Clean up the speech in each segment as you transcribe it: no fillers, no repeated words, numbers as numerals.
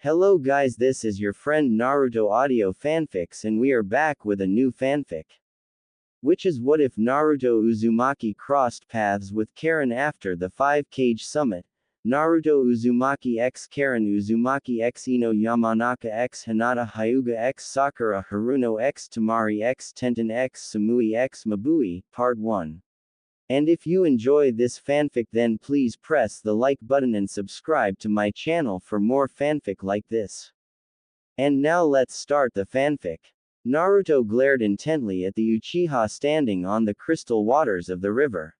Hello guys, this is your friend Naruto Audio Fanfics and we are back with a new fanfic. Which is what if Naruto Uzumaki crossed paths with Karin after the 5 Kage summit? Naruto Uzumaki x Karin Uzumaki x Ino Yamanaka x Hinata Hyuga x Sakura Haruno x Tamari x Tenten x Samui x Mabui, Part 1. And if you enjoy this fanfic then please press the like button and subscribe to my channel for more fanfic like this. And now let's start the fanfic. Naruto glared intently at the Uchiha standing on the crystal waters of the river.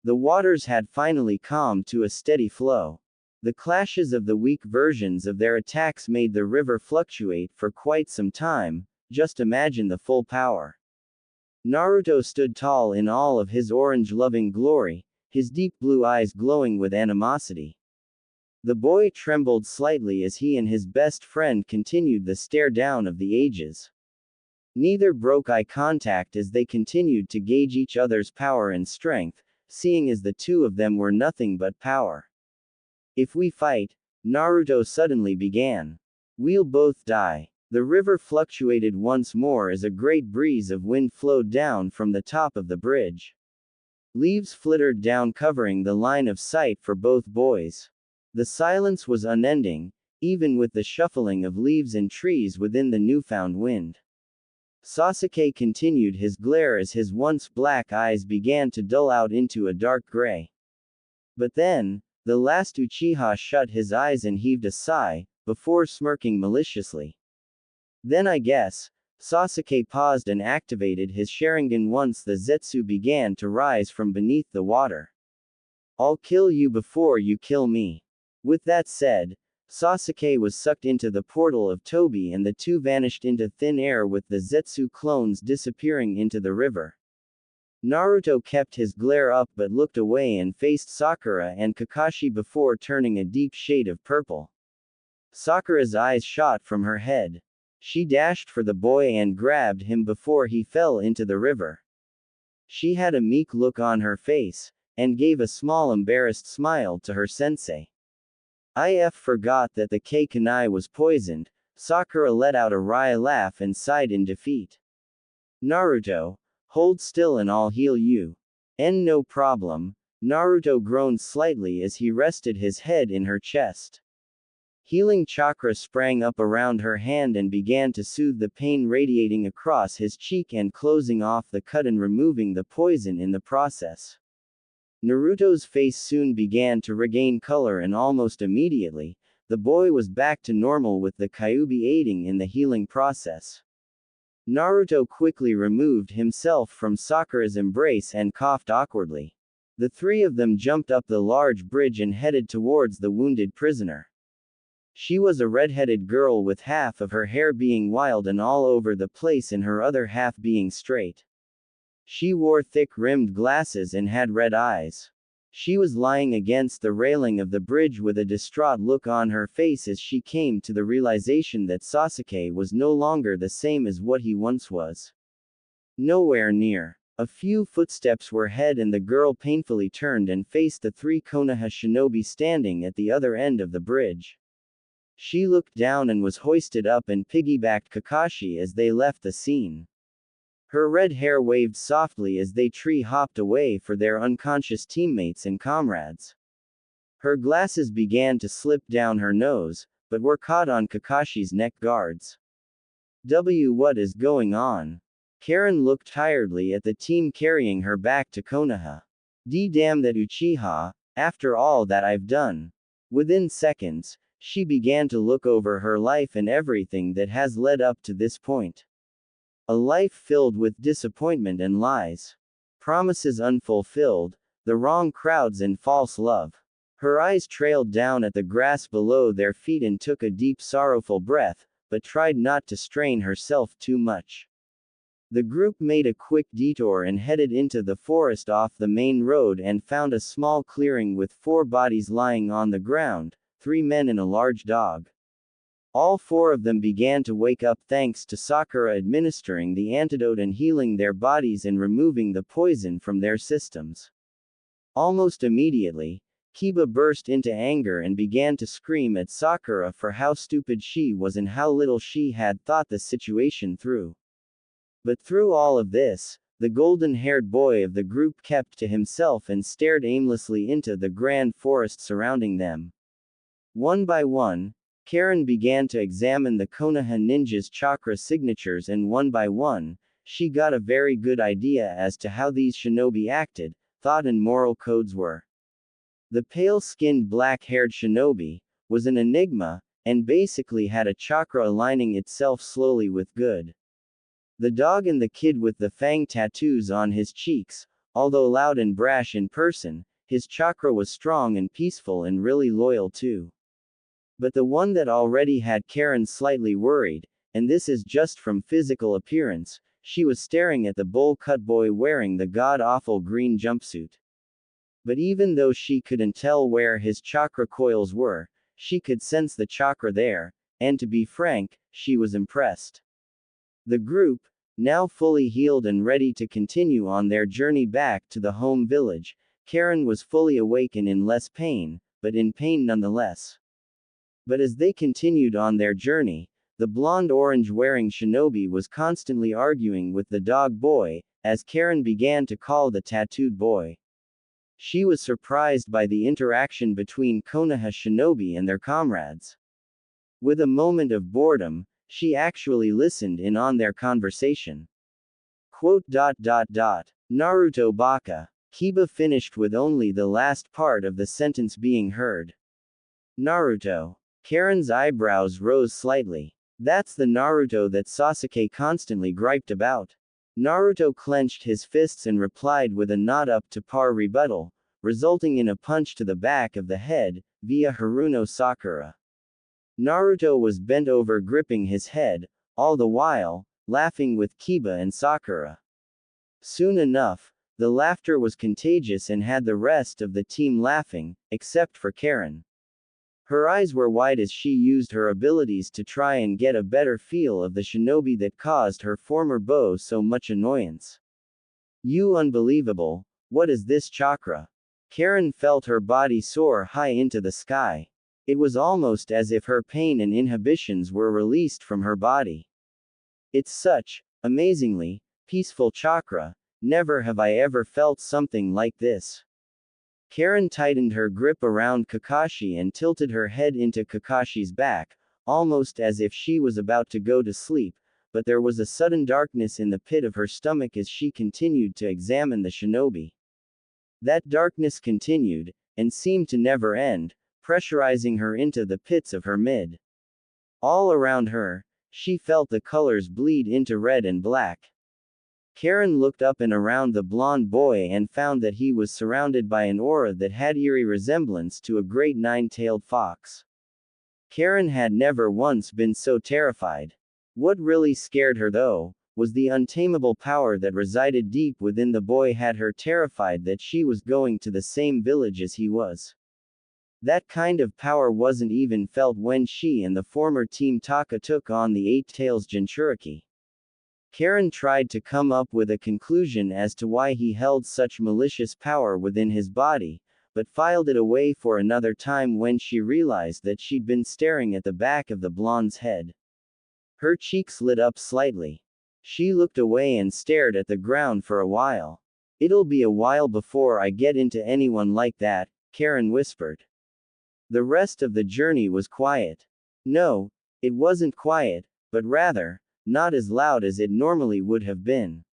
The waters had finally calmed to a steady flow. The clashes of the weak versions of their attacks made the river fluctuate for quite some time. Just imagine the full power. Naruto stood tall in all of his orange-loving glory, his deep blue eyes glowing with animosity. The boy trembled slightly as he and his best friend continued the stare down of the ages. Neither broke eye contact as they continued to gauge each other's power and strength, seeing as the two of them were nothing but power. If we fight, Naruto suddenly began. We'll both die. The river fluctuated once more as a great breeze of wind flowed down from the top of the bridge. Leaves flittered down covering the line of sight for both boys. The silence was unending, even with the shuffling of leaves and trees within the newfound wind. Sasuke continued his glare as his once black eyes began to dull out into a dark gray. But then, the last Uchiha shut his eyes and heaved a sigh, before smirking maliciously. Then I guess, Sasuke paused and activated his Sharingan once the Zetsu began to rise from beneath the water. I'll kill you before you kill me. With that said, Sasuke was sucked into the portal of Tobi and the two vanished into thin air with the Zetsu clones disappearing into the river. Naruto kept his glare up but looked away and faced Sakura and Kakashi before turning a deep shade of purple. Sakura's eyes shot from her head. She dashed for the boy and grabbed him before he fell into the river. She had a meek look on her face, and gave a small embarrassed smile to her sensei. I forgot that the Kakenai was poisoned. Sakura let out a wry laugh and sighed in defeat. Naruto, hold still and I'll heal you. No problem. Naruto groaned slightly as he rested his head in her chest. Healing chakra sprang up around her hand and began to soothe the pain radiating across his cheek and closing off the cut and removing the poison in the process. Naruto's face soon began to regain color and almost immediately, the boy was back to normal with the Kyuubi aiding in the healing process. Naruto quickly removed himself from Sakura's embrace and coughed awkwardly. The three of them jumped up the large bridge and headed towards the wounded prisoner. She was a red-headed girl with half of her hair being wild and all over the place and her other half being straight. She wore thick-rimmed glasses and had red eyes. She was lying against the railing of the bridge with a distraught look on her face as she came to the realization that Sasuke was no longer the same as what he once was. Nowhere near. A few footsteps were ahead and the girl painfully turned and faced the three Konoha shinobi standing at the other end of the bridge. She looked down and was hoisted up and piggybacked Kakashi as they left the scene. Her red hair waved softly as they tree-hopped away for their unconscious teammates and comrades. Her glasses began to slip down her nose, but were caught on Kakashi's neck guards. What is going on? Karin looked tiredly at the team carrying her back to Konoha. Damn that Uchiha, after all that I've done. Within seconds, she began to look over her life and everything that has led up to this point. A life filled with disappointment and lies. Promises unfulfilled, the wrong crowds and false love. Her eyes trailed down at the grass below their feet and took a deep sorrowful breath, but tried not to strain herself too much. The group made a quick detour and headed into the forest off the main road and found a small clearing with 4 bodies lying on the ground. 3 men and a large dog. All 4 of them began to wake up thanks to Sakura administering the antidote and healing their bodies and removing the poison from their systems. Almost immediately, Kiba burst into anger and began to scream at Sakura for how stupid she was and how little she had thought the situation through. But through all of this, the golden-haired boy of the group kept to himself and stared aimlessly into the grand forest surrounding them. One by one, Karin began to examine the Konoha ninja's chakra signatures, and one by one, she got a very good idea as to how these shinobi acted, thought and moral codes were. The pale-skinned black-haired shinobi was an enigma, and basically had a chakra aligning itself slowly with good. The dog and the kid with the fang tattoos on his cheeks, although loud and brash in person, his chakra was strong and peaceful and really loyal too. But the one that already had Karin slightly worried, and this is just from physical appearance, she was staring at the bowl-cut boy wearing the god-awful green jumpsuit. But even though she couldn't tell where his chakra coils were, she could sense the chakra there, and to be frank, she was impressed. The group, now fully healed and ready to continue on their journey back to the home village, Karin was fully awake and in less pain, but in pain nonetheless. But as they continued on their journey, the blonde-orange wearing shinobi was constantly arguing with the dog boy, as Karin began to call the tattooed boy. She was surprised by the interaction between Konoha shinobi and their comrades. With a moment of boredom, she actually listened in on their conversation. Naruto baka. Kiba finished with only the last part of the sentence being heard. Naruto. Karin's eyebrows rose slightly. That's the Naruto that Sasuke constantly griped about. Naruto clenched his fists and replied with a not up to par rebuttal, resulting in a punch to the back of the head, via Haruno Sakura. Naruto was bent over gripping his head, all the while, laughing with Kiba and Sakura. Soon enough, the laughter was contagious and had the rest of the team laughing, except for Karin. Her eyes were wide as she used her abilities to try and get a better feel of the shinobi that caused her former beau so much annoyance. You unbelievable, what is this chakra? Karin felt her body soar high into the sky. It was almost as if her pain and inhibitions were released from her body. It's such, amazingly, peaceful chakra, never have I ever felt something like this. Karin tightened her grip around Kakashi and tilted her head into Kakashi's back, almost as if she was about to go to sleep, but there was a sudden darkness in the pit of her stomach as she continued to examine the shinobi. That darkness continued, and seemed to never end, pressurizing her into the pits of her mid. All around her, she felt the colors bleed into red and black. Karin looked up and around the blonde boy and found that he was surrounded by an aura that had eerie resemblance to a great nine-tailed fox. Karin had never once been so terrified. What really scared her though, was the untamable power that resided deep within the boy had her terrified that she was going to the same village as he was. That kind of power wasn't even felt when she and the former Team Taka took on the Eight Tails Jinchuriki. Karin tried to come up with a conclusion as to why he held such malicious power within his body, but filed it away for another time when she realized that she'd been staring at the back of the blonde's head. Her cheeks lit up slightly. She looked away and stared at the ground for a while. It'll be a while before I get into anyone like that, Karin whispered. The rest of the journey was quiet. No, it wasn't quiet, but rather, not as loud as it normally would have been.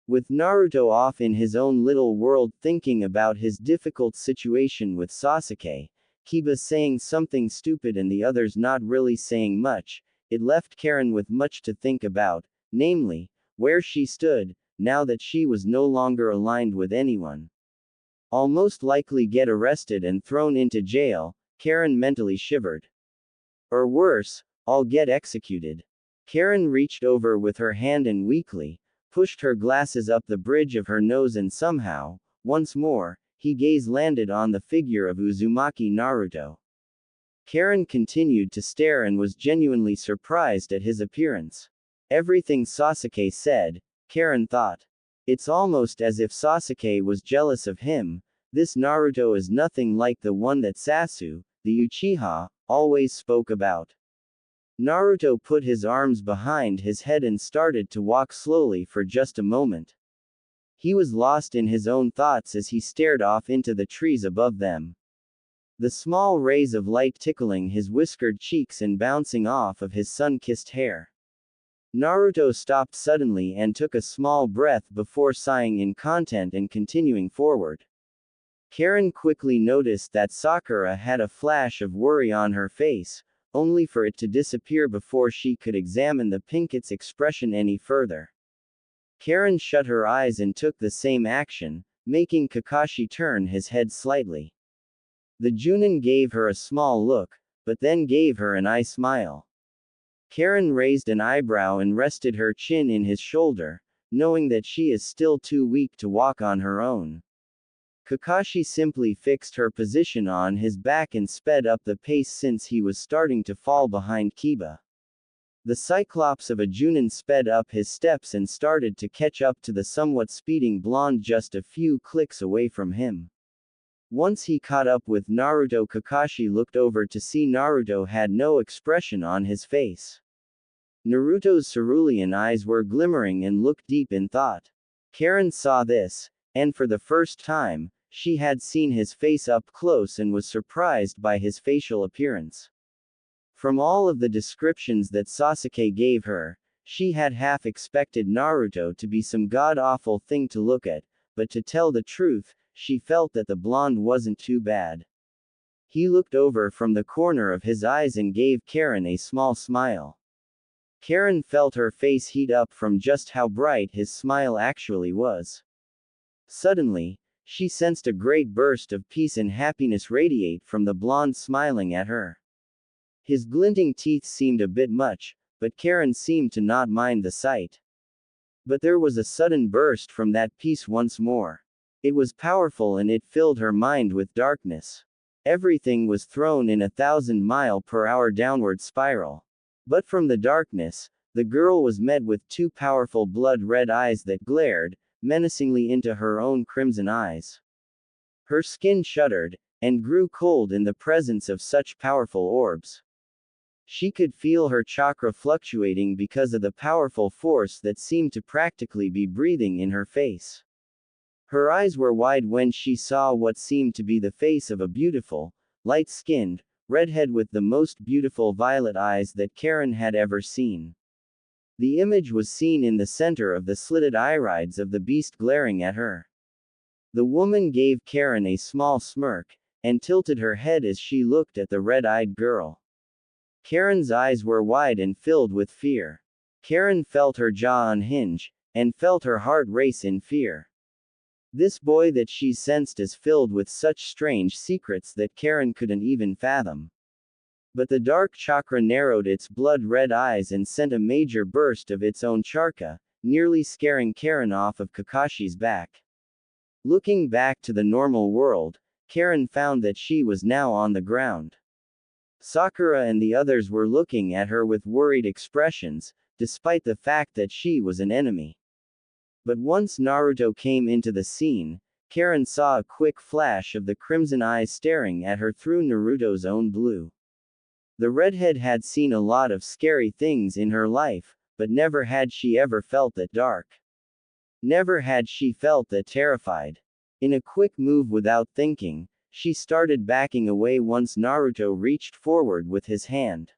With Naruto off in his own little world thinking about his difficult situation with Sasuke, Kiba saying something stupid and the others not really saying much, it left Karin with much to think about, namely, where she stood, now that she was no longer aligned with anyone. I'll most likely get arrested and thrown into jail, Karin mentally shivered. Or worse, I'll get executed. Karin reached over with her hand and weakly pushed her glasses up the bridge of her nose, and somehow, once more, his gaze landed on the figure of Uzumaki Naruto. Karin continued to stare and was genuinely surprised at his appearance. Everything Sasuke said, Karin thought. It's almost as if Sasuke was jealous of him, This Naruto is nothing like the one that Sasu, the Uchiha, always spoke about. Naruto put his arms behind his head and started to walk slowly for just a moment. He was lost in his own thoughts as he stared off into the trees above them. The small rays of light tickling his whiskered cheeks and bouncing off of his sun-kissed hair. Naruto stopped suddenly and took a small breath before sighing in content and continuing forward. Karin quickly noticed that Sakura had a flash of worry on her face, only for it to disappear before she could examine the Pinket's expression any further. Karin shut her eyes and took the same action, making Kakashi turn his head slightly. The Junin gave her a small look, but then gave her an eye smile. Karin raised an eyebrow and rested her chin in his shoulder, knowing that she is still too weak to walk on her own. Kakashi simply fixed her position on his back and sped up the pace since he was starting to fall behind Kiba. The Cyclops of a Junin sped up his steps and started to catch up to the somewhat speeding blonde just a few clicks away from him. Once he caught up with Naruto, Kakashi looked over to see Naruto had no expression on his face. Naruto's cerulean eyes were glimmering and looked deep in thought. Karin saw this, and for the first time, she had seen his face up close and was surprised by his facial appearance. From all of the descriptions that Sasuke gave her, she had half expected Naruto to be some god-awful thing to look at, but to tell the truth, she felt that the blonde wasn't too bad. He looked over from the corner of his eyes and gave Karin a small smile. Karin felt her face heat up from just how bright his smile actually was. Suddenly, she sensed a great burst of peace and happiness radiate from the blonde smiling at her. His glinting teeth seemed a bit much, but Karin seemed to not mind the sight. But there was a sudden burst from that peace once more. It was powerful and it filled her mind with darkness. Everything was thrown in a 1,000-mile-per-hour downward spiral. But from the darkness, the girl was met with two powerful blood-red eyes that glared menacingly into her own crimson eyes. Her skin shuddered, and grew cold in the presence of such powerful orbs. She could feel her chakra fluctuating because of the powerful force that seemed to practically be breathing in her face. Her eyes were wide when she saw what seemed to be the face of a beautiful, light-skinned, redhead with the most beautiful violet eyes that Karin had ever seen. The image was seen in the center of the slitted irides of the beast glaring at her. The woman gave Karin a small smirk, and tilted her head as she looked at the red-eyed girl. Karin's eyes were wide and filled with fear. Karin felt her jaw unhinge, and felt her heart race in fear. This boy that she sensed is filled with such strange secrets that Karin couldn't even fathom. But the dark chakra narrowed its blood-red eyes and sent a major burst of its own chakra, nearly scaring Karin off of Kakashi's back. Looking back to the normal world, Karin found that she was now on the ground. Sakura and the others were looking at her with worried expressions, despite the fact that she was an enemy. But once Naruto came into the scene, Karin saw a quick flash of the crimson eyes staring at her through Naruto's own blue. The redhead had seen a lot of scary things in her life, but never had she ever felt that dark. Never had she felt that terrified. In a quick move without thinking, she started backing away once Naruto reached forward with his hand.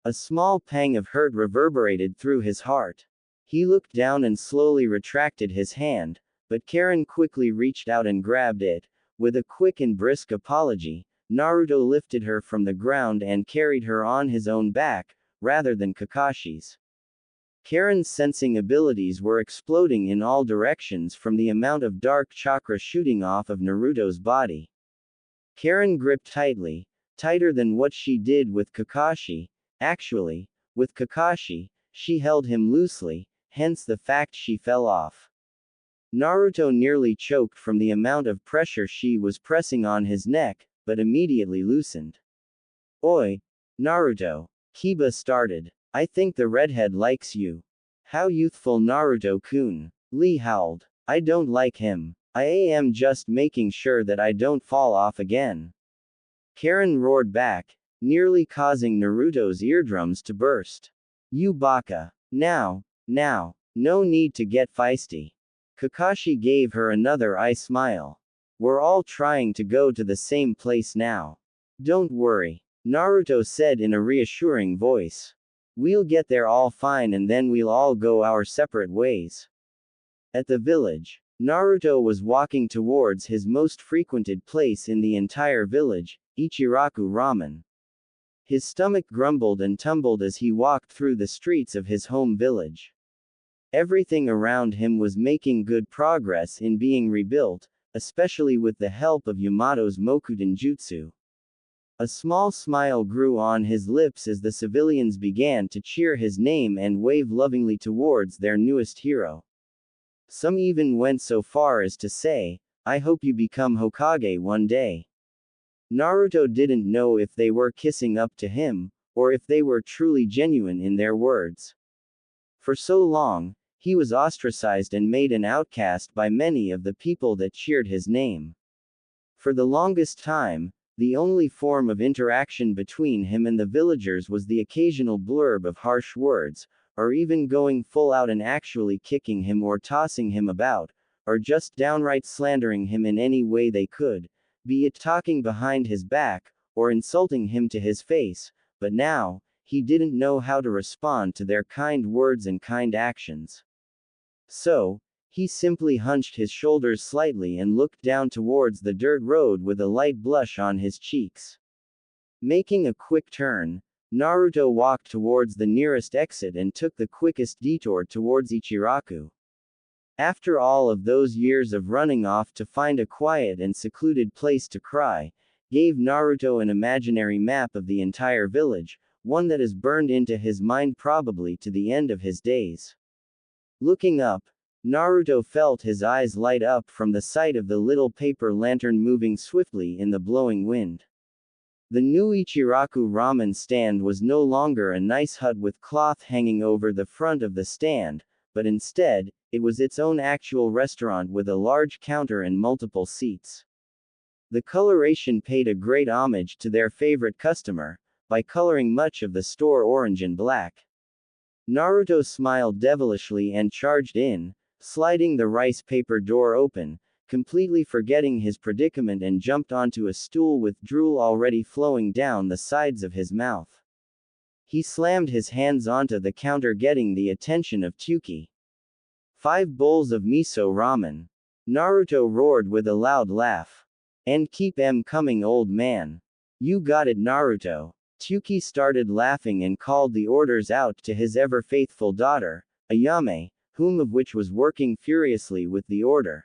A small pang of hurt reverberated through his heart. He looked down and slowly retracted his hand, but Karin quickly reached out and grabbed it. With a quick and brisk apology, Naruto lifted her from the ground and carried her on his own back, rather than Kakashi's. Karin's sensing abilities were exploding in all directions from the amount of dark chakra shooting off of Naruto's body. Karin gripped tightly, tighter than what she did with Kakashi. Actually, with Kakashi, she held him loosely, hence the fact she fell off. Naruto nearly choked from the amount of pressure she was pressing on his neck, but immediately loosened. Oi, Naruto. Kiba started. I think the redhead likes you. How youthful Naruto-kun. Lee howled. I don't like him. I am just making sure that I don't fall off again. Karin roared back, nearly causing Naruto's eardrums to burst. You baka. Now, no need to get feisty. Kakashi gave her another eye smile. We're all trying to go to the same place now. Don't worry, Naruto said in a reassuring voice. We'll get there all fine and then we'll all go our separate ways. At the village, Naruto was walking towards his most frequented place in the entire village, Ichiraku Ramen. His stomach grumbled and tumbled as he walked through the streets of his home village. Everything around him was making good progress in being rebuilt, especially with the help of Yamato's Mokuten Jutsu. A small smile grew on his lips as the civilians began to cheer his name and wave lovingly towards their newest hero. Some even went so far as to say, I hope you become Hokage one day. Naruto didn't know if they were kissing up to him, or if they were truly genuine in their words. For so long, he was ostracized and made an outcast by many of the people that cheered his name. For the longest time, the only form of interaction between him and the villagers was the occasional blurb of harsh words, or even going full out and actually kicking him or tossing him about, or just downright slandering him in any way they could, be it talking behind his back, or insulting him to his face, but now, he didn't know how to respond to their kind words and kind actions. So, he simply hunched his shoulders slightly and looked down towards the dirt road with a light blush on his cheeks. Making a quick turn, Naruto walked towards the nearest exit and took the quickest detour towards Ichiraku. After all of those years of running off to find a quiet and secluded place to cry, gave Naruto an imaginary map of the entire village, one that is burned into his mind probably to the end of his days. Looking up, Naruto felt his eyes light up from the sight of the little paper lantern moving swiftly in the blowing wind. The new Ichiraku ramen stand was no longer a nice hut with cloth hanging over the front of the stand, but instead, it was its own actual restaurant with a large counter and multiple seats. The coloration paid a great homage to their favorite customer, by coloring much of the store orange and black. Naruto smiled devilishly and charged in, sliding the rice paper door open, completely forgetting his predicament, and jumped onto a stool with drool already flowing down the sides of his mouth. He slammed his hands onto the counter, getting the attention of Tuki. 5 bowls of miso ramen. Naruto roared with a loud laugh. And keep 'em coming, old man. You got it, Naruto. Tuki started laughing and called the orders out to his ever-faithful daughter, Ayame, whom of which was working furiously with the order.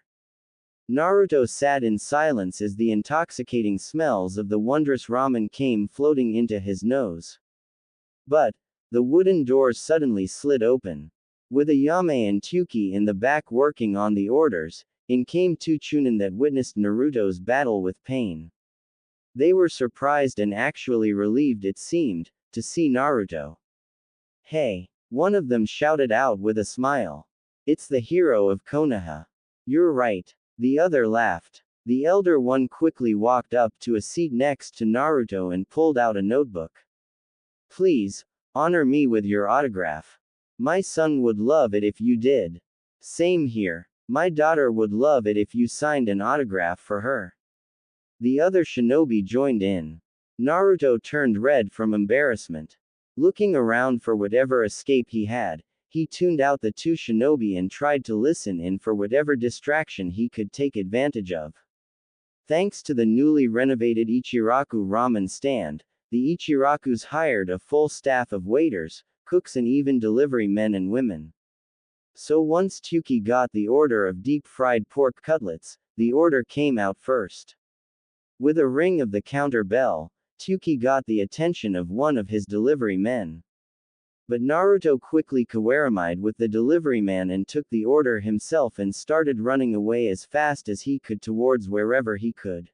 Naruto sat in silence as the intoxicating smells of the wondrous ramen came floating into his nose. But, the wooden doors suddenly slid open. With Ayame and Tuki in the back working on the orders, in came 2 Chunin that witnessed Naruto's battle with pain. They were surprised and actually relieved, it seemed, to see Naruto. Hey! One of them shouted out with a smile. It's the hero of Konoha. You're right. The other laughed. The elder one quickly walked up to a seat next to Naruto and pulled out a notebook. Please, honor me with your autograph. My son would love it if you did. Same here. My daughter would love it if you signed an autograph for her. The other shinobi joined in. Naruto turned red from embarrassment. Looking around for whatever escape he had, he tuned out the 2 shinobi and tried to listen in for whatever distraction he could take advantage of. Thanks to the newly renovated Ichiraku ramen stand, the Ichirakus hired a full staff of waiters, cooks and even delivery men and women. So once Tuki got the order of deep-fried pork cutlets, the order came out first. With a ring of the counter bell, Tuki got the attention of one of his delivery men. But Naruto quickly kawaramied with the delivery man and took the order himself and started running away as fast as he could towards wherever he could.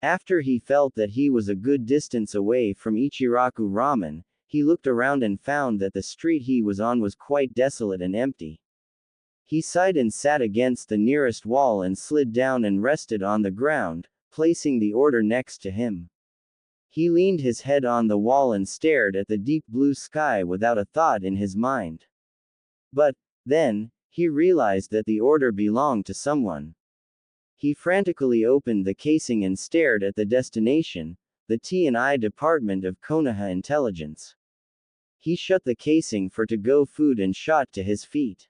After he felt that he was a good distance away from Ichiraku ramen, he looked around and found that the street he was on was quite desolate and empty. He sighed and sat against the nearest wall and slid down and rested on the ground, placing the order next to him. He leaned his head on the wall and stared at the deep blue sky without a thought in his mind. But, then, he realized that the order belonged to someone. He frantically opened the casing and stared at the destination, the T&I department of Konoha intelligence. He shut the casing for to-go food and shot to his feet.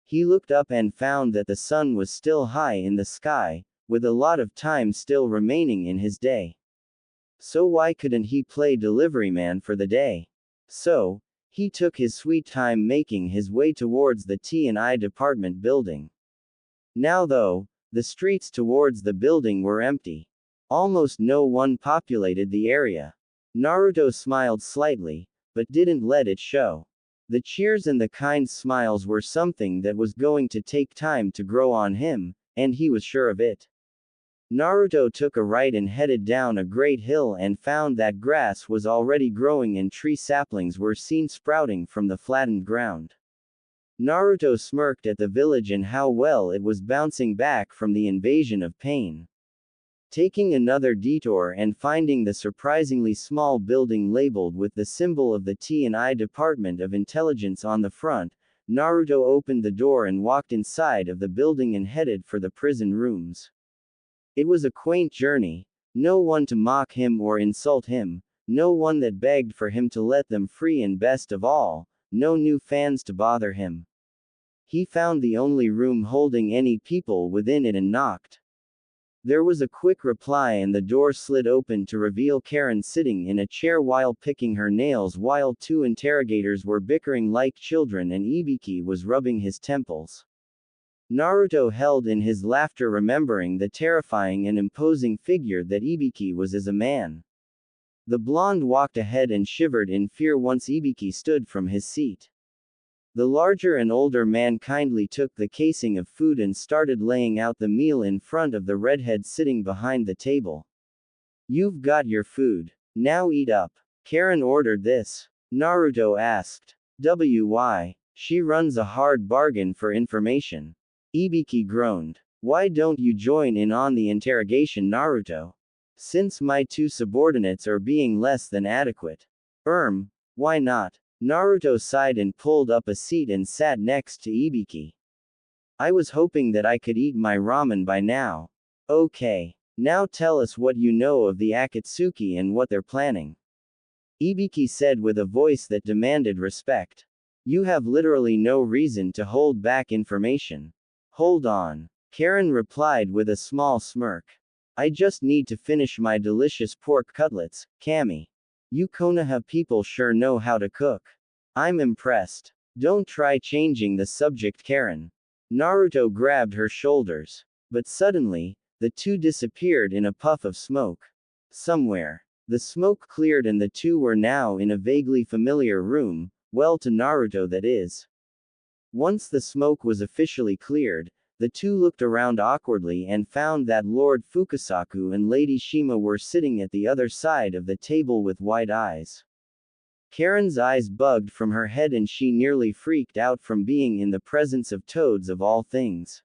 He looked up and found that the sun was still high in the sky, with a lot of time still remaining in his day. So why couldn't he play deliveryman for the day? So, he took his sweet time making his way towards the T&I department building. Now though, the streets towards the building were empty. Almost no one populated the area. Naruto smiled slightly, but didn't let it show. The cheers and the kind smiles were something that was going to take time to grow on him, and he was sure of it. Naruto took a right and headed down a great hill and found that grass was already growing and tree saplings were seen sprouting from the flattened ground. Naruto smirked at the village and how well it was bouncing back from the invasion of pain. Taking another detour and finding the surprisingly small building labeled with the symbol of the T&I Department of Intelligence on the front, Naruto opened the door and walked inside of the building and headed for the prison rooms. It was a quaint journey, no one to mock him or insult him, no one that begged for him to let them free, and best of all, no new fans to bother him. He found the only room holding any people within it and knocked. There was a quick reply and the door slid open to reveal Karin sitting in a chair while picking her nails while two interrogators were bickering like children and Ibiki was rubbing his temples. Naruto held in his laughter, remembering the terrifying and imposing figure that Ibiki was as a man. The blonde walked ahead and shivered in fear once Ibiki stood from his seat. The larger and older man kindly took the casing of food and started laying out the meal in front of the redhead sitting behind the table. "You've got your food. Now eat up." Karin ordered this. Naruto asked. "Why? She runs a hard bargain for information." Ibiki groaned. "Why don't you join in on the interrogation, Naruto? Since my two subordinates are being less than adequate." Why not?" Naruto sighed and pulled up a seat and sat next to Ibiki. "I was hoping that I could eat my ramen by now." "Okay. Now tell us what you know of the Akatsuki and what they're planning," Ibiki said with a voice that demanded respect. "You have literally no reason to hold back information." "Hold on," Karin replied with a small smirk. "I just need to finish my delicious pork cutlets, Kami. You Konoha people sure know how to cook. I'm impressed." "Don't try changing the subject, Karin." Naruto grabbed her shoulders. But suddenly, the two disappeared in a puff of smoke. Somewhere, the smoke cleared and the two were now in a vaguely familiar room, well to Naruto that is. Once the smoke was officially cleared, the two looked around awkwardly and found that Lord Fukasaku and Lady Shima were sitting at the other side of the table with wide eyes. Karin's eyes bugged from her head and she nearly freaked out from being in the presence of toads of all things.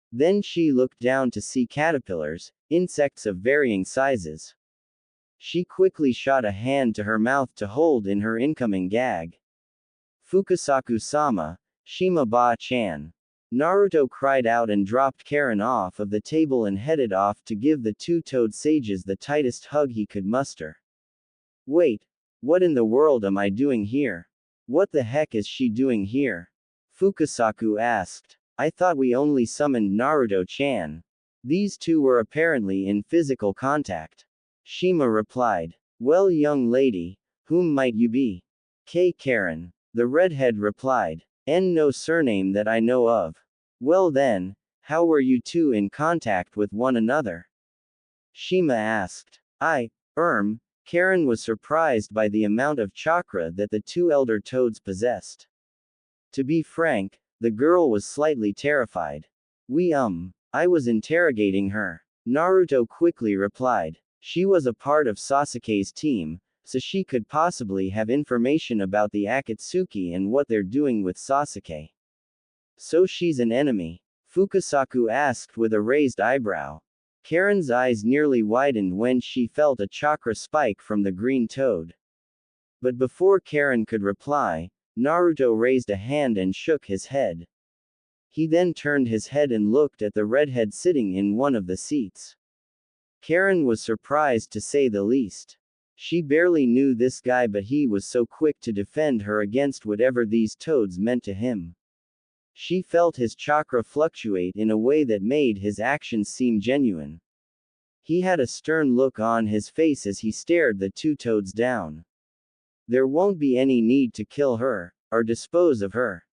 Then she looked down to see caterpillars, insects of varying sizes. She quickly shot a hand to her mouth to hold in her incoming gag. "Fukasaku-sama, Shima-ba-chan." Naruto cried out and dropped Karin off of the table and headed off to give the two toad sages the tightest hug he could muster. "Wait, what in the world am I doing here? What the heck is she doing here?" Fukasaku asked. "I thought we only summoned Naruto-chan." These two were apparently in physical contact. Shima replied. "Well, young lady, whom might you be?" Karin. The redhead replied. "No surname that I know of." "Well then, how were you two in contact with one another?" Shima asked. Karin was surprised by the amount of chakra that the two elder toads possessed. To be frank, the girl was slightly terrified. I was interrogating her." Naruto quickly replied. "She was a part of Sasuke's team, so she could possibly have information about the Akatsuki and what they're doing with Sasuke." So she's an enemy? Fukasaku asked with a raised eyebrow. Karen's eyes nearly widened when she felt a chakra spike from the green toad. But before Karen could reply, Naruto raised a hand and shook his head. He then turned his head and looked at the redhead sitting in one of the seats. Karen was surprised to say the least. She barely knew this guy, but he was so quick to defend her against whatever these toads meant to him. She felt his chakra fluctuate in a way that made his actions seem genuine. He had a stern look on his face as he stared the two toads down. There won't be any need to kill her, or dispose of her,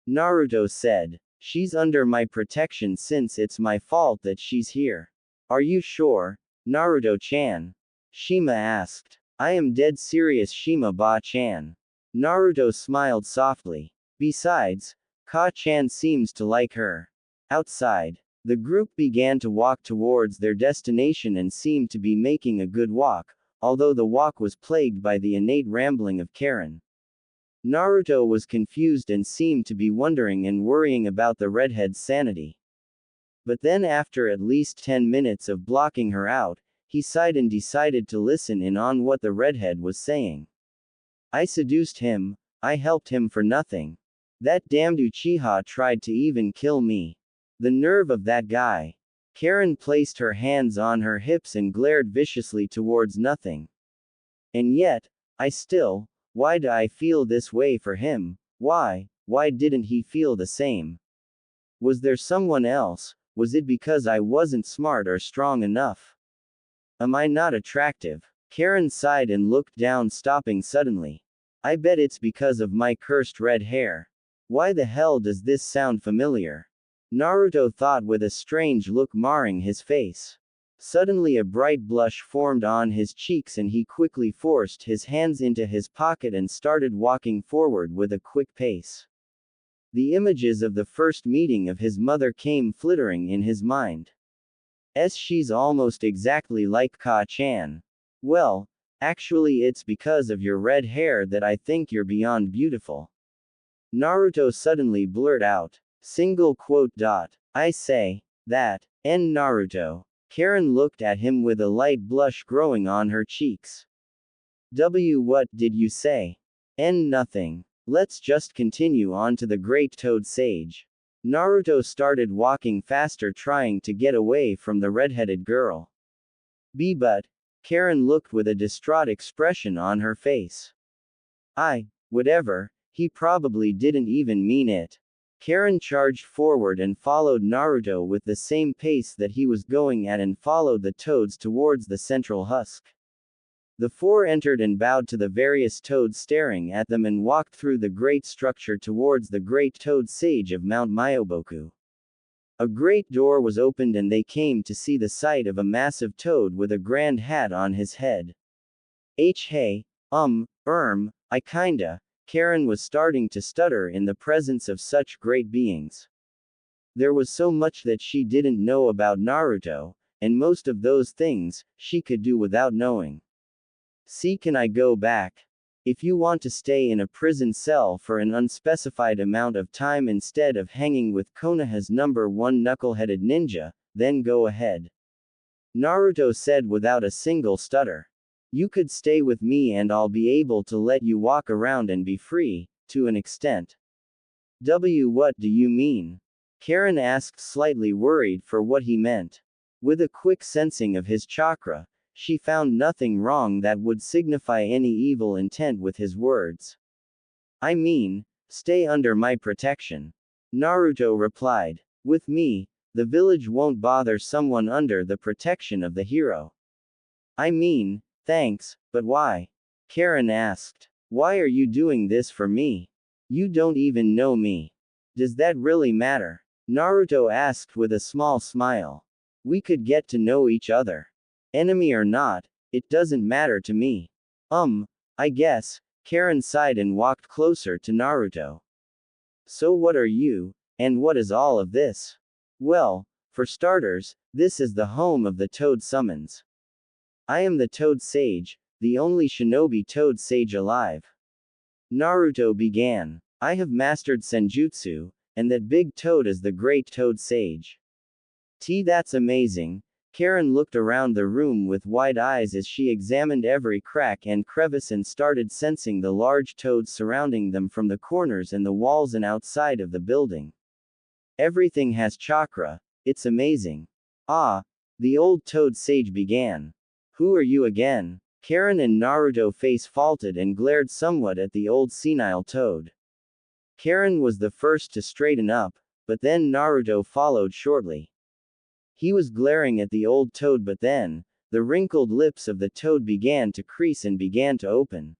Naruto said. She's under my protection since it's my fault that she's here. Are you sure, Naruto-chan? Shima asked. I am dead serious, Shima-ba-chan. Naruto smiled softly. Besides, Ka-chan seems to like her. Outside, the group began to walk towards their destination and seemed to be making a good walk, although the walk was plagued by the innate rambling of Karin. Naruto was confused and seemed to be wondering and worrying about the redhead's sanity. But then after at least 10 minutes of blocking her out, he sighed and decided to listen in on what the redhead was saying. I seduced him, I helped him for nothing. That damned Uchiha tried to even kill me. The nerve of that guy. Karin placed her hands on her hips and glared viciously towards nothing. And yet, why do I feel this way for him? Why didn't he feel the same? Was there someone else? Was it because I wasn't smart or strong enough? Am I not attractive? Karin sighed and looked down, stopping suddenly. I bet it's because of my cursed red hair. Why the hell does this sound familiar? Naruto thought with a strange look marring his face. Suddenly a bright blush formed on his cheeks and he quickly forced his hands into his pocket and started walking forward with a quick pace. The images of the first meeting of his mother came flittering in his mind. She's almost exactly like Ka-chan. Well, actually it's because of your red hair that I think you're beyond beautiful. Naruto suddenly blurted out. I say, that, Naruto. Karin looked at him with a light blush growing on her cheeks. What did you say? Nothing. Let's just continue on to the Great Toad Sage. Naruto started walking faster, trying to get away from the redheaded girl. But, Karin looked with a distraught expression on her face. Whatever, he probably didn't even mean it. Karin charged forward and followed Naruto with the same pace that he was going at and followed the toads towards the central husk. The four entered and bowed to the various toads staring at them and walked through the great structure towards the great toad sage of Mount Myoboku. A great door was opened and they came to see the sight of a massive toad with a grand hat on his head. Hey, I kinda. Karin was starting to stutter in the presence of such great beings. There was so much that she didn't know about Naruto, and most of those things, she could do without knowing. See, can I go back? If you want to stay in a prison cell for an unspecified amount of time instead of hanging with Konoha's #1 knuckleheaded ninja, then go ahead. Naruto said without a single stutter. You could stay with me and I'll be able to let you walk around and be free, to an extent. What do you mean? Karin asked, slightly worried for what he meant. With a quick sensing of his chakra, she found nothing wrong that would signify any evil intent with his words. I mean, stay under my protection. Naruto replied. With me, the village won't bother someone under the protection of the hero. I mean, thanks, but why? Karin asked. Why are you doing this for me? You don't even know me. Does that really matter? Naruto asked with a small smile. We could get to know each other. Enemy or not, it doesn't matter to me. I guess. Karin sighed and walked closer to Naruto. So what are you, and what is all of this? Well, for starters, this is the home of the Toad Summons. I am the Toad Sage, the only shinobi Toad Sage alive. Naruto began. I have mastered Senjutsu, and that Big Toad is the Great Toad Sage. That's amazing. Karin looked around the room with wide eyes as she examined every crack and crevice and started sensing the large toads surrounding them from the corners and the walls and outside of the building. Everything has chakra. It's amazing. Ah, the old toad sage began. Who are you again? Karin and Naruto face faulted and glared somewhat at the old senile toad. Karin was the first to straighten up, but then Naruto followed shortly. He was glaring at the old toad, but then, the wrinkled lips of the toad began to crease and began to open.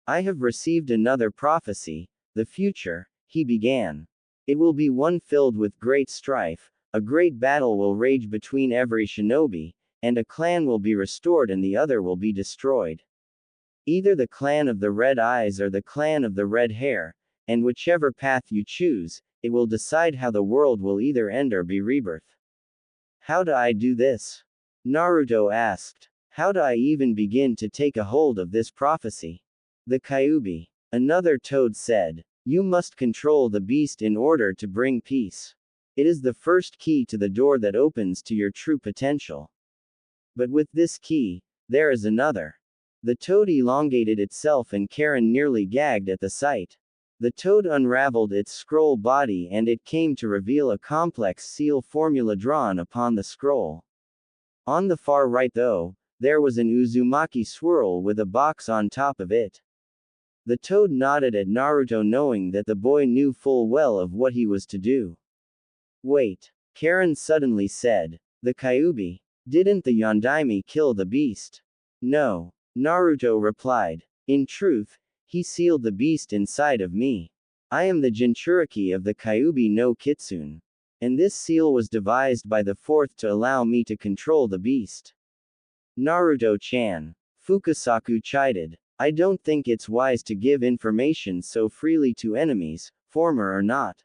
I have received another prophecy, the future, he began. It will be one filled with great strife, a great battle will rage between every shinobi, and a clan will be restored and the other will be destroyed. Either the clan of the red eyes or the clan of the red hair, and whichever path you choose, it will decide how the world will either end or be rebirth. How do I do this? Naruto asked. How do I even begin to take a hold of this prophecy? The Kyuubi. Another toad said. You must control the beast in order to bring peace. It is the first key to the door that opens to your true potential. But with this key, there is another. The toad elongated itself and Karin nearly gagged at the sight. The toad unraveled its scroll body and it came to reveal a complex seal formula drawn upon the scroll. On the far right though, there was an Uzumaki swirl with a box on top of it. The toad nodded at Naruto knowing that the boy knew full well of what he was to do. Wait, Karin suddenly said. The Kyuubi. Didn't the Yondaime kill the beast? No, Naruto replied. In truth, he sealed the beast inside of me. I am the Jinchuriki of the Kyuubi no Kitsune. And this seal was devised by the fourth to allow me to control the beast. Naruto-chan. Fukasaku chided. I don't think it's wise to give information so freely to enemies, former or not.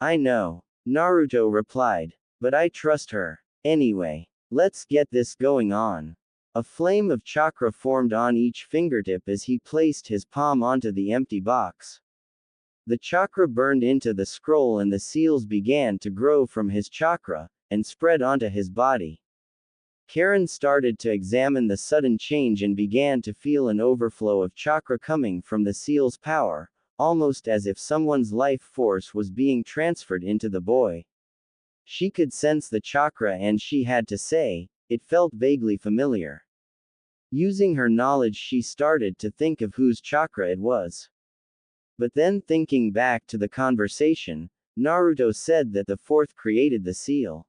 I know, Naruto replied. But I trust her. Anyway, let's get this going on. A flame of chakra formed on each fingertip as he placed his palm onto the empty box. The chakra burned into the scroll and the seals began to grow from his chakra, and spread onto his body. Karin started to examine the sudden change and began to feel an overflow of chakra coming from the seal's power, almost as if someone's life force was being transferred into the boy. She could sense the chakra and she had to say, it felt vaguely familiar. Using her knowledge she started to think of whose chakra it was. But then thinking back to the conversation, Naruto said that the fourth created the seal.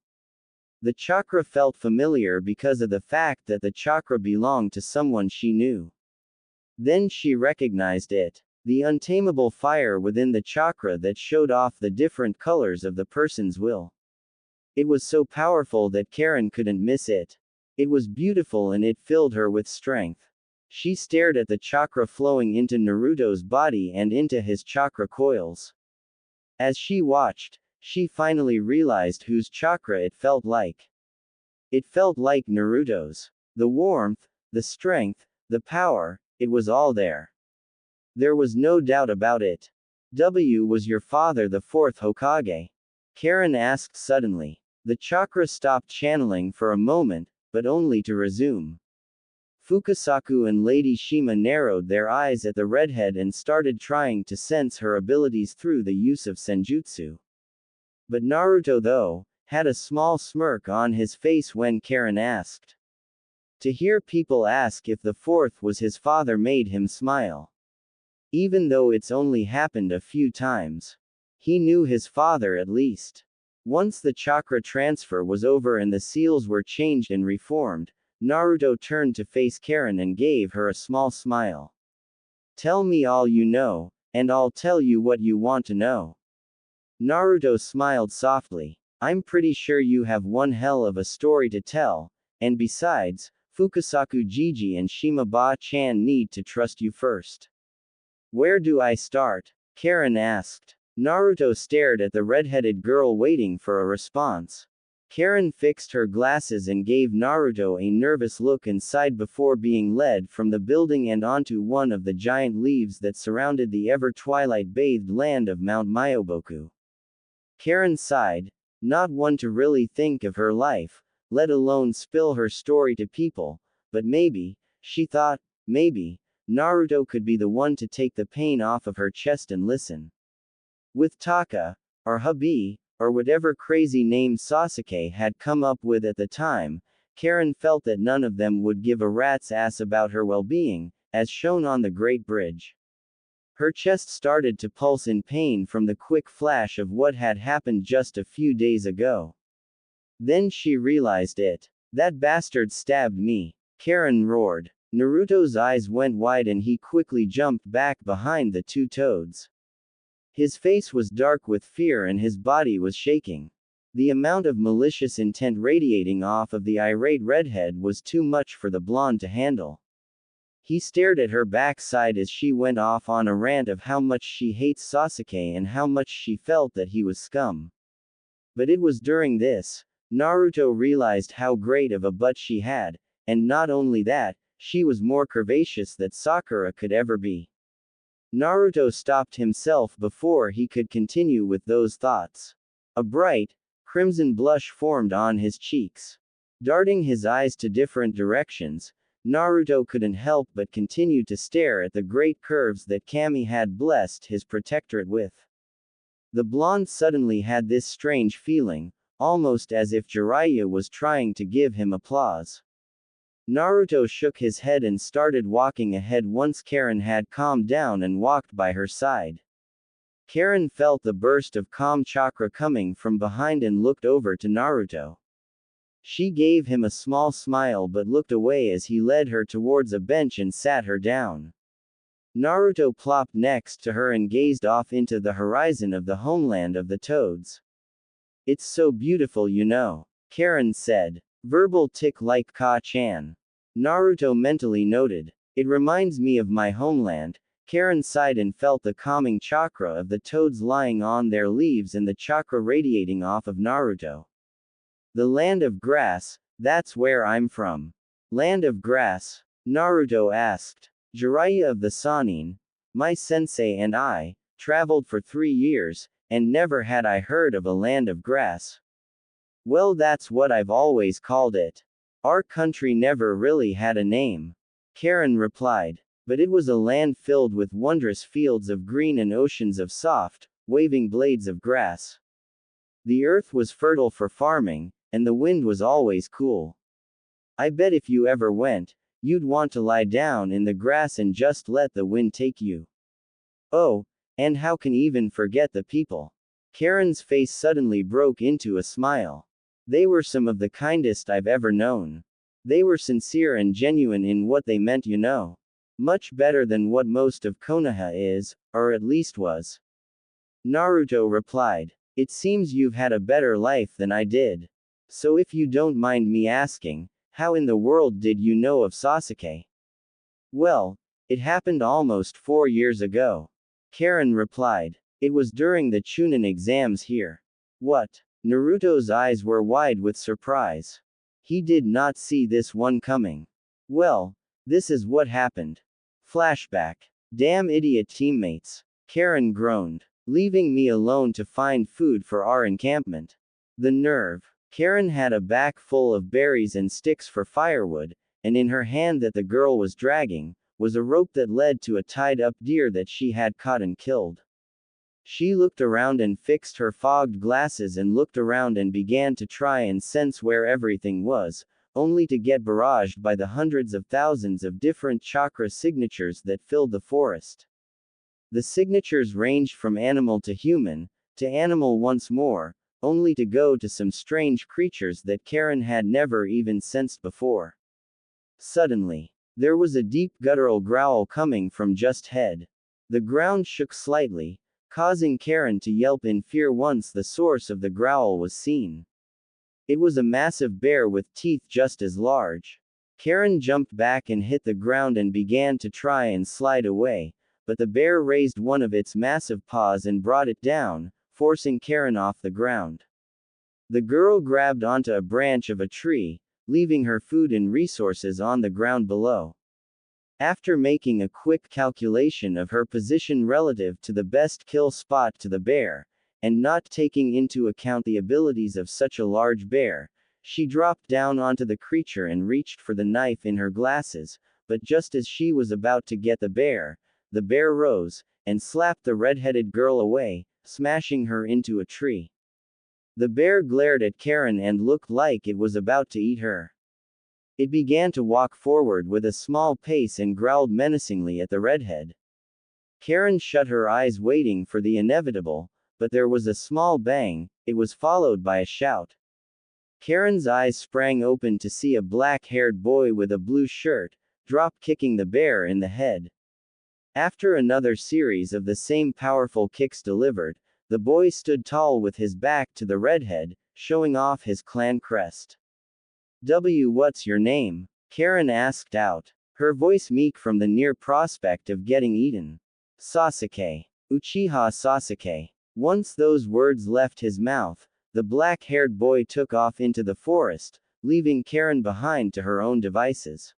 The chakra felt familiar because of the fact that the chakra belonged to someone she knew. Then she recognized it. The untamable fire within the chakra that showed off the different colors of the person's will. It was so powerful that Karin couldn't miss it. It was beautiful and it filled her with strength. She stared at the chakra flowing into Naruto's body and into his chakra coils. As she watched, she finally realized whose chakra it felt like. It felt like Naruto's. The warmth, the strength, the power, it was all there. There was no doubt about it. Was your father the fourth Hokage? Karin asked suddenly. The chakra stopped channeling for a moment, but only to resume. Fukasaku and Lady Shima narrowed their eyes at the redhead and started trying to sense her abilities through the use of senjutsu. But Naruto though, had a small smirk on his face when Karin asked. To hear people ask if the fourth was his father made him smile. Even though it's only happened a few times. He knew his father at least. Once the chakra transfer was over and the seals were changed and reformed, Naruto turned to face Karin and gave her a small smile. Tell me all you know, and I'll tell you what you want to know. Naruto smiled softly. I'm pretty sure you have one hell of a story to tell, and besides, Fukasaku Jiji and Shima Ba-chan need to trust you first. Where do I start? Karin asked. Naruto stared at the red-headed girl waiting for a response. Karin fixed her glasses and gave Naruto a nervous look inside before being led from the building and onto one of the giant leaves that surrounded the ever twilight-bathed land of Mount Myoboku. Karin sighed, not one to really think of her life, let alone spill her story to people, but maybe, she thought, maybe, Naruto could be the one to take the pain off of her chest and listen. With Taka, or hubby, or whatever crazy name Sasuke had come up with at the time, Karin felt that none of them would give a rat's ass about her well-being, as shown on the Great Bridge. Her chest started to pulse in pain from the quick flash of what had happened just a few days ago. Then she realized it. That bastard stabbed me. Karin roared. Naruto's eyes went wide and he quickly jumped back behind the two toads. His face was dark with fear and his body was shaking. The amount of malicious intent radiating off of the irate redhead was too much for the blonde to handle. He stared at her backside as she went off on a rant of how much she hates Sasuke and how much she felt that he was scum. But it was during this, Naruto realized how great of a butt she had, and not only that, she was more curvaceous than Sakura could ever be. Naruto stopped himself before he could continue with those thoughts. A bright, crimson blush formed on his cheeks. Darting his eyes to different directions, Naruto couldn't help but continue to stare at the great curves that Kami had blessed his protectorate with. The blonde suddenly had this strange feeling, almost as if Jiraiya was trying to give him applause. Naruto shook his head and started walking ahead once Karin had calmed down and walked by her side. Karin felt the burst of calm chakra coming from behind and looked over to Naruto. She gave him a small smile but looked away as he led her towards a bench and sat her down. Naruto plopped next to her and gazed off into the horizon of the homeland of the toads. It's so beautiful, you know, Karin said. Verbal tick like Ka-chan. Naruto mentally noted. It reminds me of my homeland. Karin sighed and felt the calming chakra of the toads lying on their leaves and the chakra radiating off of Naruto. The land of grass, that's where I'm from. Land of grass? Naruto asked. Jiraiya of the Sannin, my sensei and I, traveled for 3 years, and never had I heard of a land of grass. Well, that's what I've always called it. Our country never really had a name. Karin replied. But it was a land filled with wondrous fields of green and oceans of soft, waving blades of grass. The earth was fertile for farming, and the wind was always cool. I bet if you ever went, you'd want to lie down in the grass and just let the wind take you. Oh, and how can even forget the people? Karin's face suddenly broke into a smile. They were some of the kindest I've ever known. They were sincere and genuine in what they meant, you know. Much better than what most of Konoha is, or at least was. Naruto replied. It seems you've had a better life than I did. So if you don't mind me asking, how in the world did you know of Sasuke? Well, it happened almost 4 years ago. Karin replied. It was during the Chunin exams here. What? Naruto's eyes were wide with surprise. He did not see this one coming. Well, this is what happened. Flashback. Damn idiot teammates. Karin groaned. Leaving me alone to find food for our encampment. The nerve. Karin had a bag full of berries and sticks for firewood, and in her hand that the girl was dragging, was a rope that led to a tied-up deer that she had caught and killed. She looked around and fixed her fogged glasses and looked around and began to try and sense where everything was, only to get barraged by the hundreds of thousands of different chakra signatures that filled the forest. The signatures ranged from animal to human, to animal once more, only to go to some strange creatures that Karin had never even sensed before. Suddenly, there was a deep guttural growl coming from just ahead. The ground shook slightly, causing Karin to yelp in fear once the source of the growl was seen. It was a massive bear with teeth just as large. Karin jumped back and hit the ground and began to try and slide away, but the bear raised one of its massive paws and brought it down, forcing Karin off the ground. The girl grabbed onto a branch of a tree, leaving her food and resources on the ground below. After making a quick calculation of her position relative to the best kill spot to the bear, and not taking into account the abilities of such a large bear, she dropped down onto the creature and reached for the knife in her glasses, but just as she was about to get the bear rose, and slapped the red-headed girl away, smashing her into a tree. The bear glared at Karin and looked like it was about to eat her. It began to walk forward with a small pace and growled menacingly at the redhead. Karin shut her eyes waiting for the inevitable, but there was a small bang. It was followed by a shout. Karin's eyes sprang open to see a black-haired boy with a blue shirt, drop-kicking the bear in the head. After another series of the same powerful kicks delivered, the boy stood tall with his back to the redhead, showing off his clan crest. What's your name? Karin asked out, her voice meek from the near prospect of getting eaten. Sasuke. Uchiha Sasuke. Once those words left his mouth, the black-haired boy took off into the forest, leaving Karin behind to her own devices.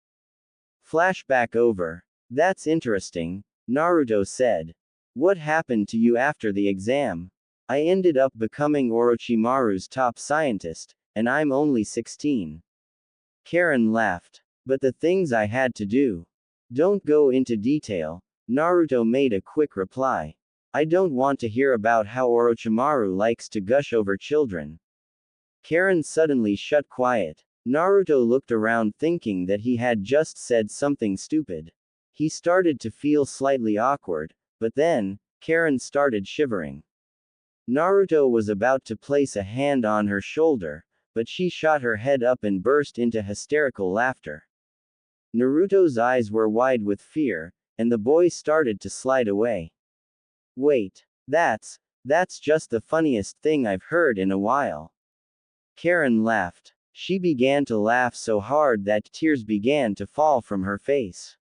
Flashback over. That's interesting, Naruto said. What happened to you after the exam? I ended up becoming Orochimaru's top scientist, and I'm only 16. Karin laughed. But the things I had to do. Don't go into detail, Naruto made a quick reply. I don't want to hear about how Orochimaru likes to gush over children. Karin suddenly shut quiet. Naruto looked around thinking that he had just said something stupid. He started to feel slightly awkward, but then, Karin started shivering. Naruto was about to place a hand on her shoulder, but she shot her head up and burst into hysterical laughter. Naruto's eyes were wide with fear, and the boy started to slide away. Wait, that's just the funniest thing I've heard in a while. Karin laughed. She began to laugh so hard that tears began to fall from her face.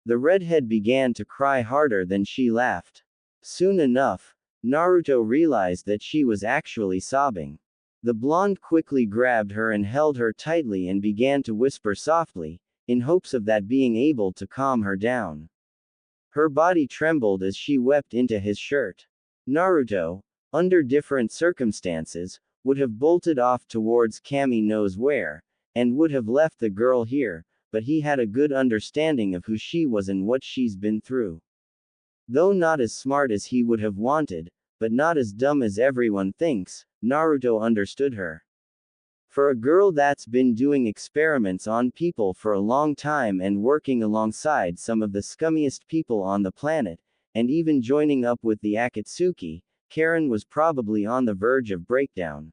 The redhead began to cry harder than she laughed. Soon enough, Naruto realized that she was actually sobbing. The blonde quickly grabbed her and held her tightly and began to whisper softly, in hopes of that being able to calm her down. Her body trembled as she wept into his shirt. Naruto, under different circumstances, would have bolted off towards Kami knows where, and would have left the girl here, but he had a good understanding of who she was and what she's been through. Though not as smart as he would have wanted, but not as dumb as everyone thinks, Naruto understood her. For a girl that's been doing experiments on people for a long time and working alongside some of the scummiest people on the planet, and even joining up with the Akatsuki, Karin was probably on the verge of breakdown.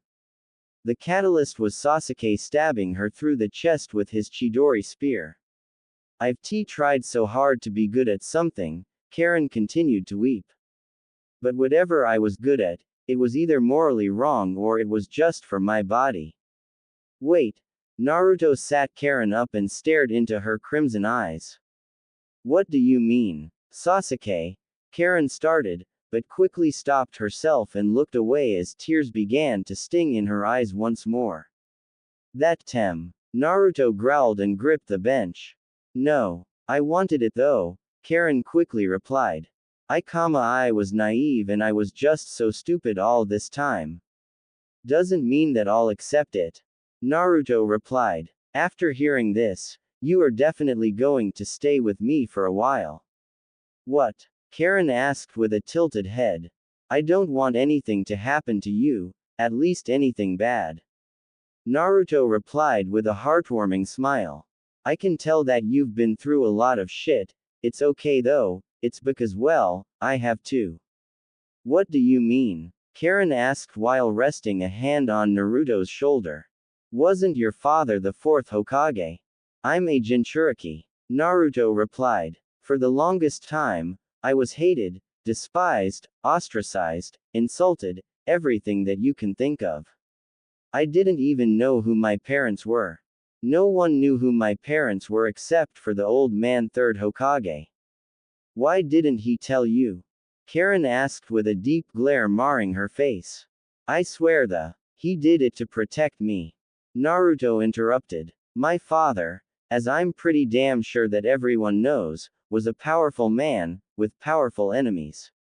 The catalyst was Sasuke stabbing her through the chest with his Chidori spear. I've tried so hard to be good at something, Karin continued to weep. But whatever I was good at, it was either morally wrong or it was just for my body. Wait. Naruto sat Karin up and stared into her crimson eyes. What do you mean, Sasuke? Karin started, but quickly stopped herself and looked away as tears began to sting in her eyes once more. That Naruto growled and gripped the bench. No, I wanted it though, Karin quickly replied. I was naive and I was just so stupid all this time. Doesn't mean that I'll accept it. Naruto replied. After hearing this, you are definitely going to stay with me for a while. What? Karin asked with a tilted head. I don't want anything to happen to you, at least anything bad. Naruto replied with a heartwarming smile. I can tell that you've been through a lot of shit. It's okay though, it's because well, I have too. What do you mean? Karin asked while resting a hand on Naruto's shoulder. Wasn't your father the fourth Hokage? I'm a Jinchuriki. Naruto replied. For the longest time, I was hated, despised, ostracized, insulted, everything that you can think of. I didn't even know who my parents were. No one knew who my parents were except for the old man third Hokage. Why didn't he tell you? Karin asked with a deep glare marring her face. I swear he did it to protect me. Naruto interrupted. My father, as I'm pretty damn sure that everyone knows, was a powerful man, with powerful enemies.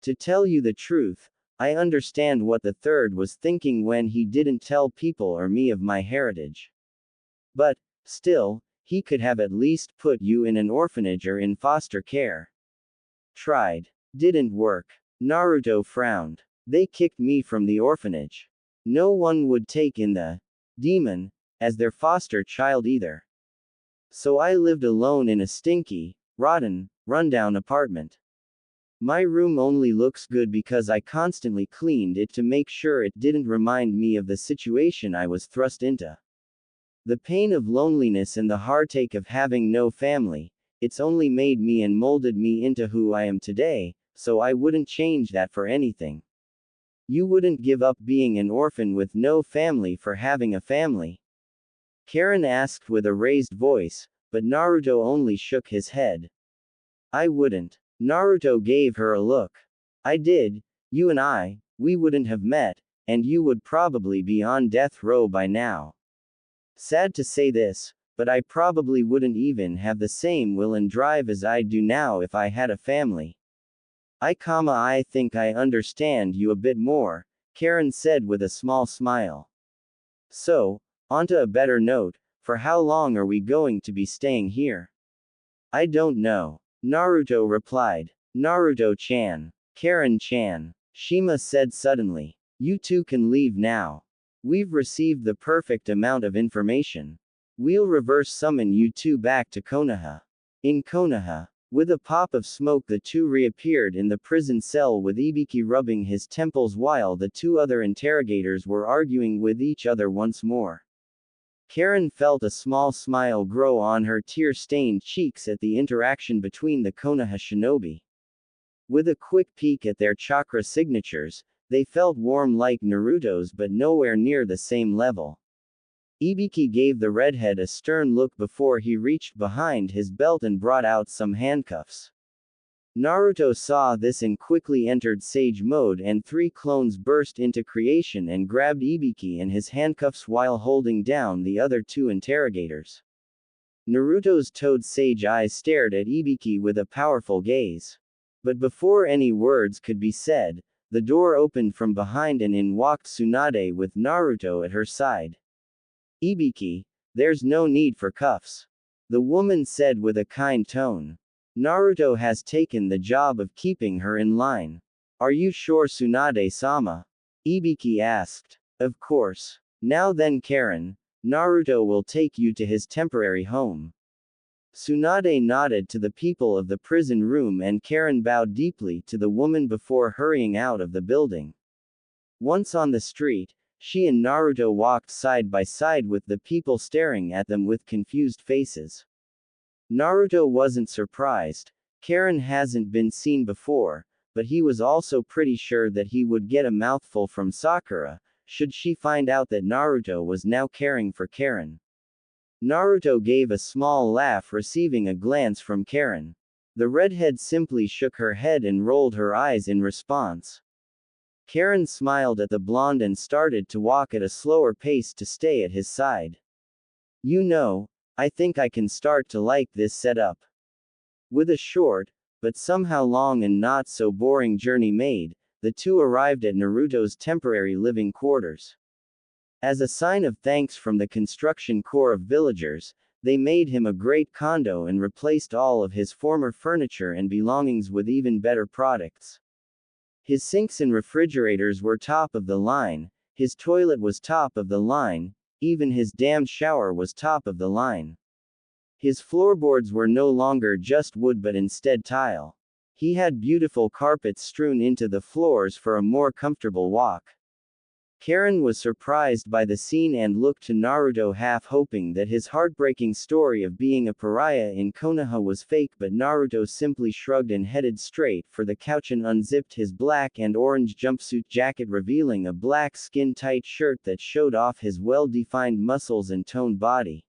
To tell you the truth, I understand what the third was thinking when he didn't tell people or me of my heritage. But, still, he could have at least put you in an orphanage or in foster care. Tried. Didn't work. Naruto frowned. They kicked me from the orphanage. No one would take in the demon as their foster child either. So I lived alone in a stinky, rotten, rundown apartment. My room only looks good because I constantly cleaned it to make sure it didn't remind me of the situation I was thrust into. The pain of loneliness and the heartache of having no family, it's only made me and molded me into who I am today, so I wouldn't change that for anything. You wouldn't give up being an orphan with no family for having a family? Karin asked with a raised voice, but Naruto only shook his head. I wouldn't. Naruto gave her a look. I did, you and we wouldn't have met, and you would probably be on death row by now. Sad to say this, but I probably wouldn't even have the same will and drive as I do now if I had a family. I think I understand you a bit more, Karin said with a small smile. So, onto a better note, for how long are we going to be staying here? I don't know. Naruto replied. Naruto-chan. Karin-chan. Shima said suddenly. You two can leave now. We've received the perfect amount of information. We'll reverse summon you two back to Konoha. In Konoha, with a pop of smoke the two reappeared in the prison cell with Ibiki rubbing his temples while the two other interrogators were arguing with each other once more. Karin felt a small smile grow on her tear-stained cheeks at the interaction between the Konoha shinobi. With a quick peek at their chakra signatures, they felt warm like Naruto's but nowhere near the same level. Ibiki gave the redhead a stern look before he reached behind his belt and brought out some handcuffs. Naruto saw this and quickly entered Sage mode and three clones burst into creation and grabbed Ibiki and his handcuffs while holding down the other two interrogators. Naruto's toad Sage eyes stared at Ibiki with a powerful gaze. But before any words could be said, the door opened from behind and in walked Tsunade with Naruto at her side. Ibiki, there's no need for cuffs. The woman said with a kind tone. Naruto has taken the job of keeping her in line. Are you sure Tsunade-sama? Ibiki asked. Of course. Now then Karin, Naruto will take you to his temporary home. Tsunade nodded to the people of the prison room and Karin bowed deeply to the woman before hurrying out of the building. Once on the street, she and Naruto walked side by side with the people staring at them with confused faces. Naruto wasn't surprised. Karin hasn't been seen before, but he was also pretty sure that he would get a mouthful from Sakura, should she find out that Naruto was now caring for Karin. Naruto gave a small laugh receiving a glance from Karin. The redhead simply shook her head and rolled her eyes in response. Karin smiled at the blonde and started to walk at a slower pace to stay at his side. You know, I think I can start to like this setup. With a short, but somehow long and not so boring journey made, the two arrived at Naruto's temporary living quarters. As a sign of thanks from the construction corps of villagers, they made him a great condo and replaced all of his former furniture and belongings with even better products. His sinks and refrigerators were top of the line, his toilet was top of the line, even his damn shower was top of the line. His floorboards were no longer just wood but instead tile. He had beautiful carpets strewn into the floors for a more comfortable walk. Karin was surprised by the scene and looked to Naruto half hoping that his heartbreaking story of being a pariah in Konoha was fake, but Naruto simply shrugged and headed straight for the couch and unzipped his black and orange jumpsuit jacket revealing a black skin-tight shirt that showed off his well-defined muscles and toned body.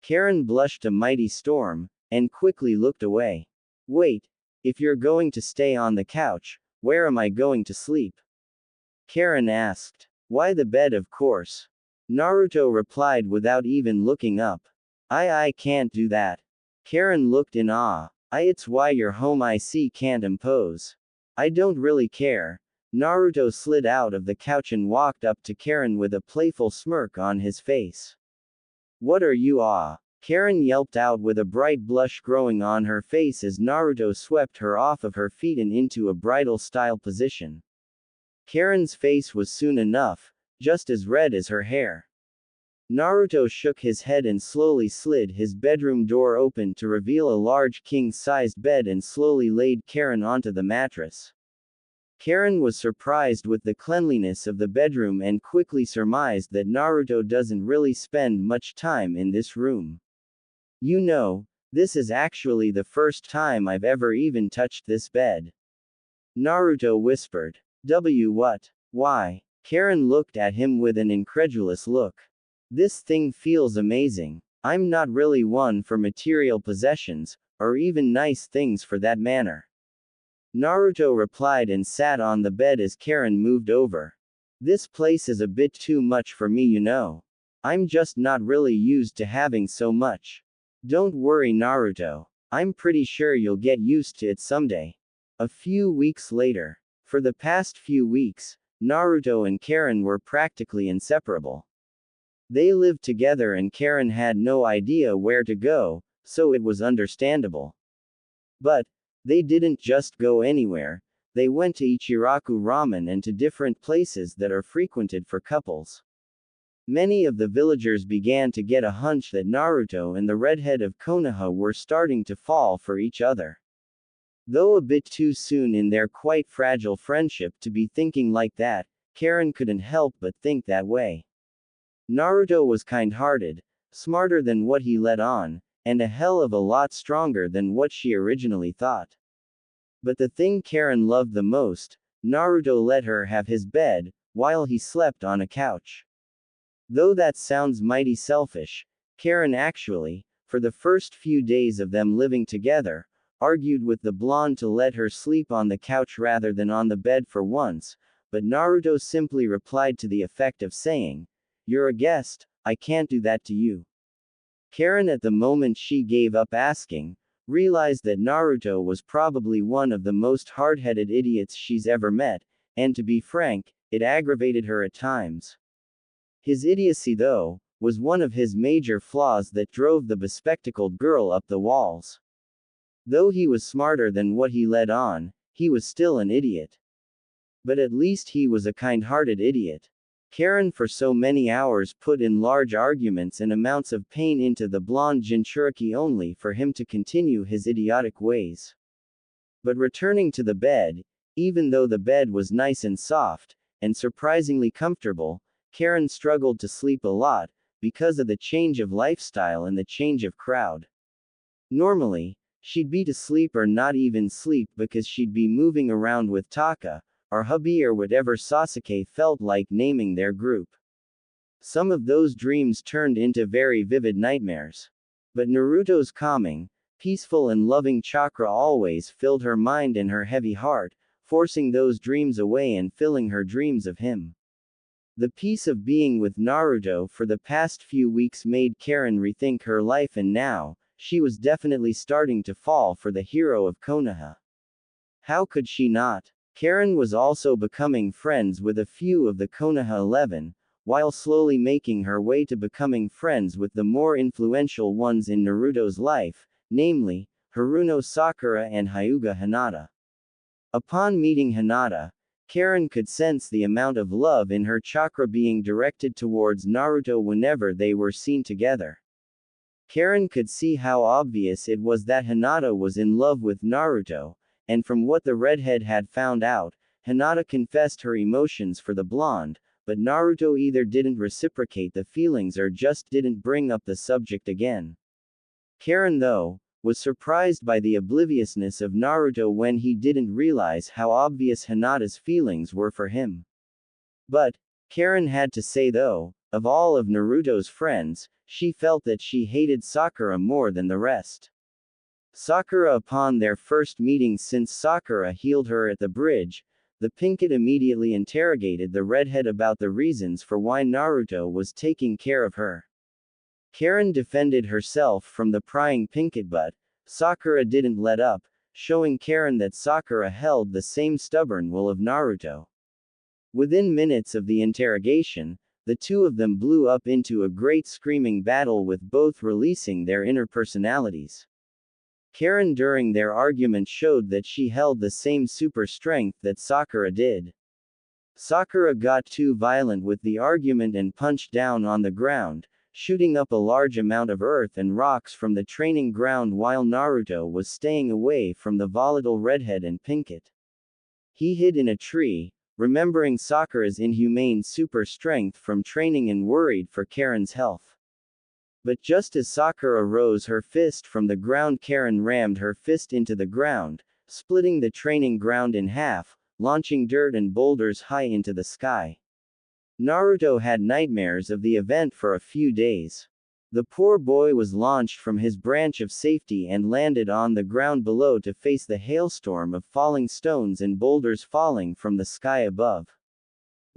Karin blushed a mighty storm, and quickly looked away. Wait, if you're going to stay on the couch, where am I going to sleep? Karin asked. Why the bed of course. Naruto replied without even looking up. I can't do that. Karin looked in awe. It's why your home I see can't impose. I don't really care. Naruto slid out of the couch and walked up to Karin with a playful smirk on his face. What are you Karin yelped out with a bright blush growing on her face as Naruto swept her off of her feet and into a bridal-style position. Karin's face was soon enough, just as red as her hair. Naruto shook his head and slowly slid his bedroom door open to reveal a large king-sized bed and slowly laid Karin onto the mattress. Karin was surprised with the cleanliness of the bedroom and quickly surmised that Naruto doesn't really spend much time in this room. You know, this is actually the first time I've ever even touched this bed. Naruto whispered. What? Why? Karin looked at him with an incredulous look. This thing feels amazing. I'm not really one for material possessions, or even nice things for that matter. Naruto replied and sat on the bed as Karin moved over. This place is a bit too much for me, you know. I'm just not really used to having so much. Don't worry, Naruto. I'm pretty sure you'll get used to it someday. A few weeks later. For the past few weeks, Naruto and Karin were practically inseparable. They lived together and Karin had no idea where to go, so it was understandable. But they didn't just go anywhere, they went to Ichiraku Ramen and to different places that are frequented for couples. Many of the villagers began to get a hunch that Naruto and the redhead of Konoha were starting to fall for each other. Though a bit too soon in their quite fragile friendship to be thinking like that, Karin couldn't help but think that way. Naruto was kind-hearted, smarter than what he let on, and a hell of a lot stronger than what she originally thought. But the thing Karin loved the most, Naruto let her have his bed, while he slept on a couch. Though that sounds mighty selfish, Karin actually, for the first few days of them living together, argued with the blonde to let her sleep on the couch rather than on the bed for once, but Naruto simply replied to the effect of saying, "You're a guest, I can't do that to you." Karin, at the moment she gave up asking, realized that Naruto was probably one of the most hard-headed idiots she's ever met, and to be frank, it aggravated her at times. His idiocy, though, was one of his major flaws that drove the bespectacled girl up the walls. Though he was smarter than what he let on, he was still an idiot. But at least he was a kind-hearted idiot. Karin for so many hours put in large arguments and amounts of pain into the blonde Jinchuriki only for him to continue his idiotic ways. But returning to the bed, even though the bed was nice and soft, and surprisingly comfortable, Karin struggled to sleep a lot, because of the change of lifestyle and the change of crowd. Normally, she'd be to sleep or not even sleep because she'd be moving around with Taka, or hubby or whatever Sasuke felt like naming their group. Some of those dreams turned into very vivid nightmares. But Naruto's calming, peaceful and loving chakra always filled her mind and her heavy heart, forcing those dreams away and filling her dreams of him. The peace of being with Naruto for the past few weeks made Karin rethink her life, and now, she was definitely starting to fall for the hero of Konoha. How could she not? Karin was also becoming friends with a few of the Konoha 11, while slowly making her way to becoming friends with the more influential ones in Naruto's life, namely, Haruno Sakura and Hyuga Hinata. Upon meeting Hinata, Karin could sense the amount of love in her chakra being directed towards Naruto whenever they were seen together. Karin could see how obvious it was that Hinata was in love with Naruto, and from what the redhead had found out, Hinata confessed her emotions for the blonde, but Naruto either didn't reciprocate the feelings or just didn't bring up the subject again. Karin, though, was surprised by the obliviousness of Naruto when he didn't realize how obvious Hinata's feelings were for him. But, Karin had to say though, of all of Naruto's friends, she felt that she hated Sakura more than the rest. Sakura, upon their first meeting since Sakura healed her at the bridge, the Pinkett immediately interrogated the redhead about the reasons for why Naruto was taking care of her. Karin defended herself from the prying Pinkett, but Sakura didn't let up, showing Karin that Sakura held the same stubborn will of Naruto. Within minutes of the interrogation, the two of them blew up into a great screaming battle with both releasing their inner personalities. Karin during their argument showed that she held the same super strength that Sakura did. Sakura got too violent with the argument and punched down on the ground, shooting up a large amount of earth and rocks from the training ground while Naruto was staying away from the volatile redhead and Pinkett. He hid in a tree, remembering Sakura's inhumane super strength from training and worried for Karin's health. But just as Sakura rose her fist from the ground, Karin rammed her fist into the ground, splitting the training ground in half, launching dirt and boulders high into the sky. Naruto had nightmares of the event for a few days. The poor boy was launched from his branch of safety and landed on the ground below to face the hailstorm of falling stones and boulders falling from the sky above.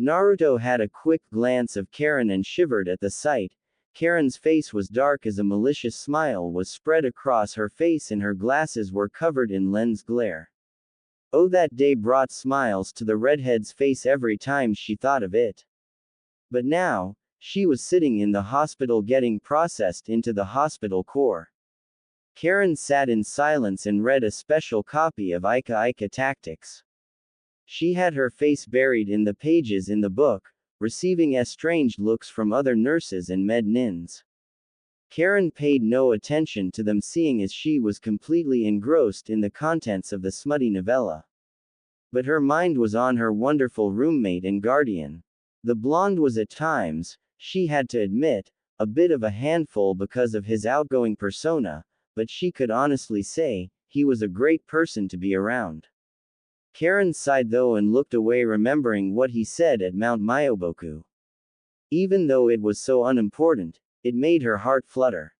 Naruto had a quick glance of Karin and shivered at the sight. Karin's face was dark as a malicious smile was spread across her face and her glasses were covered in lens glare. Oh, that day brought smiles to the redhead's face every time she thought of it. But now, she was sitting in the hospital getting processed into the hospital core. Karin sat in silence and read a special copy of Ika Ika Tactics. She had her face buried in the pages in the book, receiving estranged looks from other nurses and med-nins. Karin paid no attention to them seeing as she was completely engrossed in the contents of the smutty novella. But her mind was on her wonderful roommate and guardian. The blonde was at times, she had to admit, a bit of a handful because of his outgoing persona, but she could honestly say, he was a great person to be around. Karin sighed though and looked away remembering what he said at Mount Myoboku. Even though it was so unimportant, it made her heart flutter.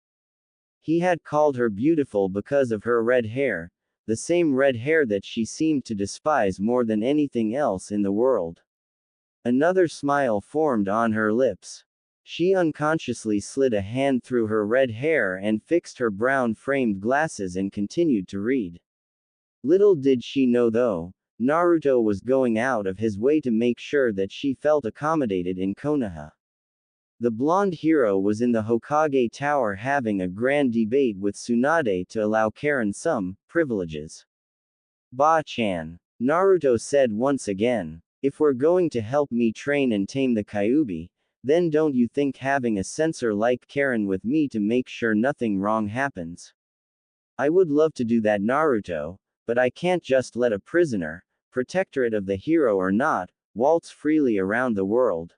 He had called her beautiful because of her red hair, the same red hair that she seemed to despise more than anything else in the world. Another smile formed on her lips. She unconsciously slid a hand through her red hair and fixed her brown framed glasses and continued to read. Little did she know though, Naruto was going out of his way to make sure that she felt accommodated in Konoha. The blonde hero was in the Hokage Tower having a grand debate with Tsunade to allow Karin some privileges. Ba-chan, Naruto said once again, if we're going to help me train and tame the Kyuubi, then don't you think having a censor like Karin with me to make sure nothing wrong happens? I would love to do that, Naruto, but I can't just let a prisoner, protectorate of the hero or not, waltz freely around the world.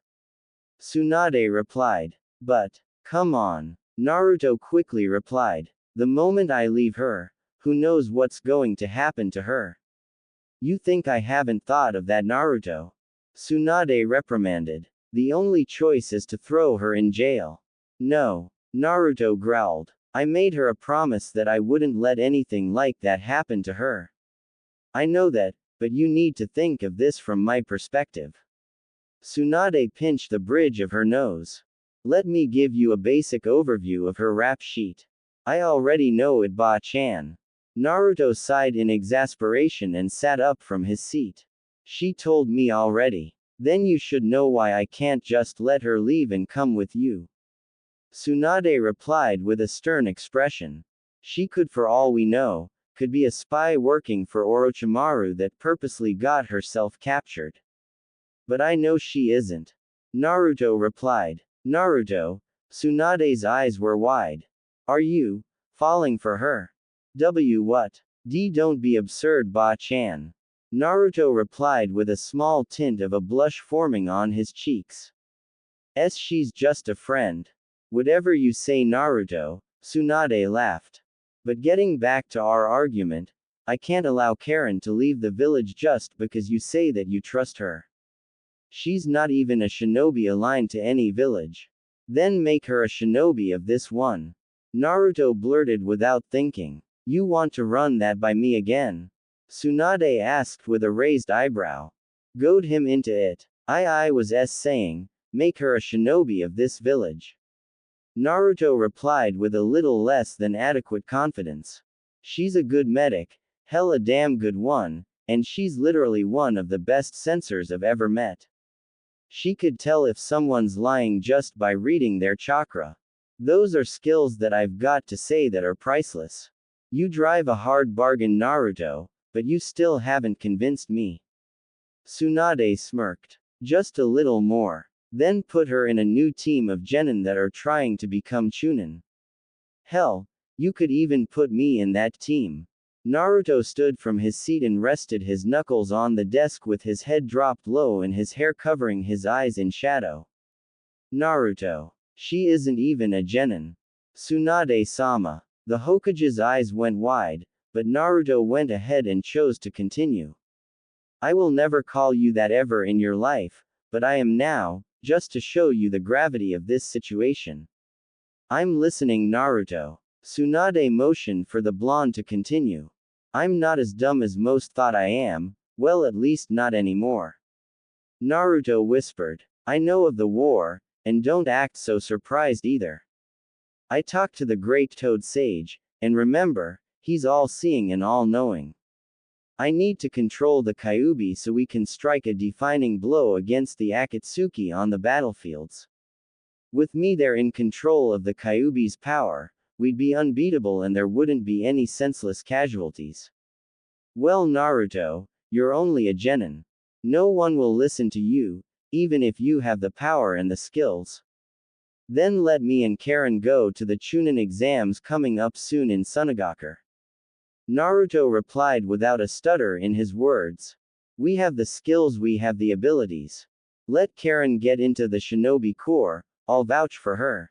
Tsunade replied. But, come on. Naruto quickly replied. The moment I leave her, who knows what's going to happen to her? You think I haven't thought of that, Naruto? Tsunade reprimanded. The only choice is to throw her in jail. No. Naruto growled. I made her a promise that I wouldn't let anything like that happen to her. I know that, but you need to think of this from my perspective. Tsunade pinched the bridge of her nose. Let me give you a basic overview of her rap sheet. I already know it, Ba-chan. Naruto sighed in exasperation and sat up from his seat. She told me already. Then you should know why I can't just let her leave and come with you. Tsunade replied with a stern expression. She could, for all we know, could be a spy working for Orochimaru that purposely got herself captured. But I know she isn't. Naruto replied. Naruto? Tsunade's eyes were wide. Are you falling for her? What? Don't be absurd, Ba-chan. Naruto replied with a small tint of a blush forming on his cheeks. She's just a friend. Whatever you say, Naruto, Tsunade laughed. But getting back to our argument, I can't allow Karin to leave the village just because you say that you trust her. She's not even a shinobi aligned to any village. Then make her a shinobi of this one. Naruto blurted without thinking. You want to run that by me again? Tsunade asked with a raised eyebrow. Goad him into it. I was saying, make her a shinobi of this village. Naruto replied with a little less than adequate confidence. She's a good medic, hell a damn good one, and she's literally one of the best censors I've ever met. She could tell if someone's lying just by reading their chakra. Those are skills that I've got to say that are priceless. You drive a hard bargain, Naruto, but you still haven't convinced me. Tsunade smirked. Just a little more. Then put her in a new team of genin that are trying to become chunin. Hell, you could even put me in that team. Naruto stood from his seat and rested his knuckles on the desk with his head dropped low and his hair covering his eyes in shadow. Naruto. She isn't even a genin. Tsunade-sama. The Hokage's eyes went wide, but Naruto went ahead and chose to continue. I will never call you that ever in your life, but I am now, just to show you the gravity of this situation. I'm listening, Naruto. Tsunade motioned for the blonde to continue. I'm not as dumb as most thought I am, well, at least not anymore. Naruto whispered. I know of the war, and don't act so surprised either. I talked to the great Toad Sage, and remember, he's all-seeing and all-knowing. I need to control the Kyuubi so we can strike a defining blow against the Akatsuki on the battlefields. With me there in control of the Kyuubi's power, we'd be unbeatable and there wouldn't be any senseless casualties. Well, Naruto, you're only a genin. No one will listen to you, even if you have the power and the skills. Then let me and Karin go to the Chunin exams coming up soon in Sunagaku. Naruto replied without a stutter in his words. We have the skills, we have the abilities. Let Karin get into the shinobi corps, I'll vouch for her.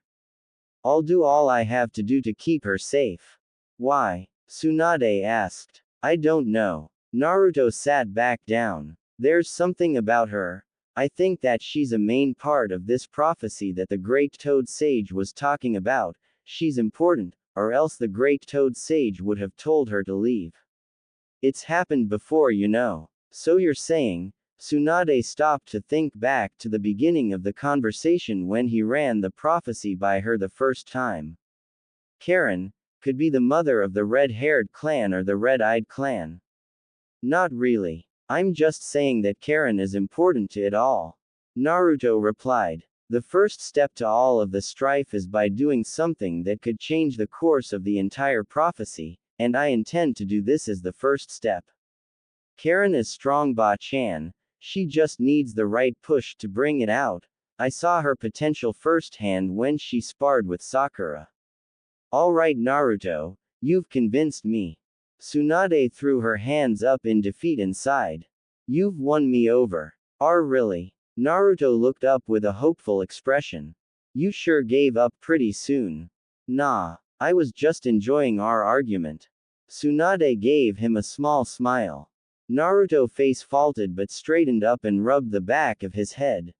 I'll do all I have to do to keep her safe. Why? Tsunade asked. I don't know. Naruto sat back down. There's something about her. I think that she's a main part of this prophecy that the Great Toad Sage was talking about. She's important, or else the Great Toad Sage would have told her to leave. It's happened before, you know. So you're saying? Tsunade stopped to think back to the beginning of the conversation when he ran the prophecy by her the first time. Karin could be the mother of the red-haired clan or the red-eyed clan. Not really. I'm just saying that Karin is important to it all. Naruto replied. The first step to all of the strife is by doing something that could change the course of the entire prophecy, and I intend to do this as the first step. Karin is strong, Ba-chan. She just needs the right push to bring it out. I saw her potential firsthand when she sparred with Sakura. Alright, Naruto, you've convinced me. Tsunade threw her hands up in defeat and sighed. You've won me over. Really? Naruto looked up with a hopeful expression. You sure gave up pretty soon. Nah, I was just enjoying our argument. Tsunade gave him a small smile. Naruto face faulted but straightened up and rubbed the back of his head.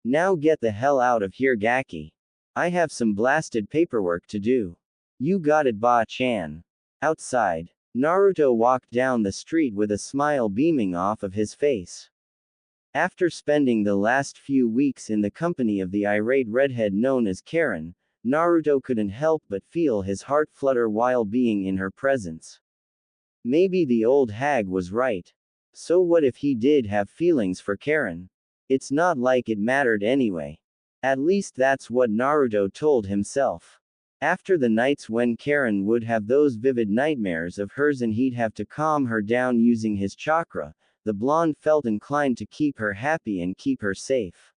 Now get the hell out of here, Gaki. I have some blasted paperwork to do. You got it, Ba-chan. Outside, Naruto walked down the street with a smile beaming off of his face. After spending the last few weeks in the company of the irate redhead known as Karin, Naruto couldn't help but feel his heart flutter while being in her presence. Maybe the old hag was right. So what if he did have feelings for Karin? It's not like it mattered anyway. At least that's what Naruto told himself. After the nights when Karin would have those vivid nightmares of hers and he'd have to calm her down using his chakra, the blonde felt inclined to keep her happy and keep her safe.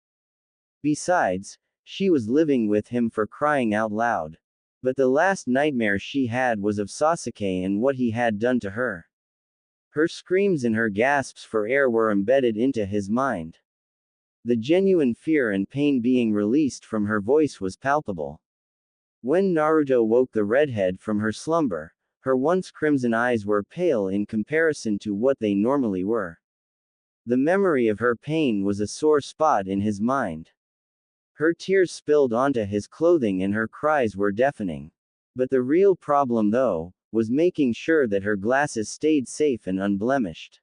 Besides, she was living with him, for crying out loud. But the last nightmare she had was of Sasuke and what he had done to her. Her screams and her gasps for air were embedded into his mind. The genuine fear and pain being released from her voice was palpable. When Naruto woke the redhead from her slumber, her once crimson eyes were pale in comparison to what they normally were. The memory of her pain was a sore spot in his mind. Her tears spilled onto his clothing and her cries were deafening. But the real problem, though, was making sure that her glasses stayed safe and unblemished.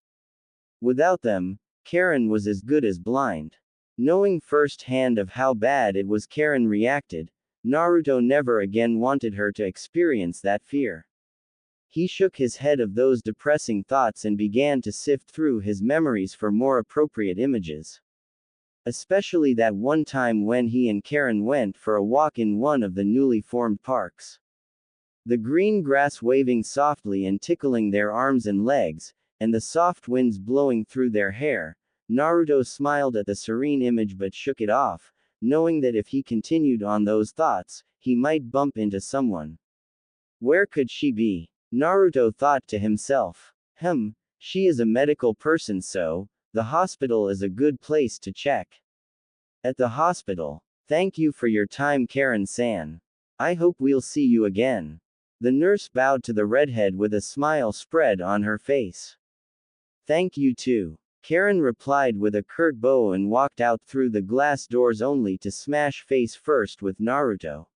Without them, Karin was as good as blind. Knowing firsthand of how bad it was Karin reacted, Naruto never again wanted her to experience that fear. He shook his head of those depressing thoughts and began to sift through his memories for more appropriate images. Especially that one time when he and Karin went for a walk in one of the newly formed parks. The green grass waving softly and tickling their arms and legs, and the soft winds blowing through their hair, Naruto smiled at the serene image but shook it off, knowing that if he continued on those thoughts, he might bump into someone. Where could she be? Naruto thought to himself. She is a medical person, so the hospital is a good place to check. At the hospital. Thank you for your time, Karin-san. I hope we'll see you again. The nurse bowed to the redhead with a smile spread on her face. Thank you too. Karin replied with a curt bow and walked out through the glass doors only to smash face first with Naruto.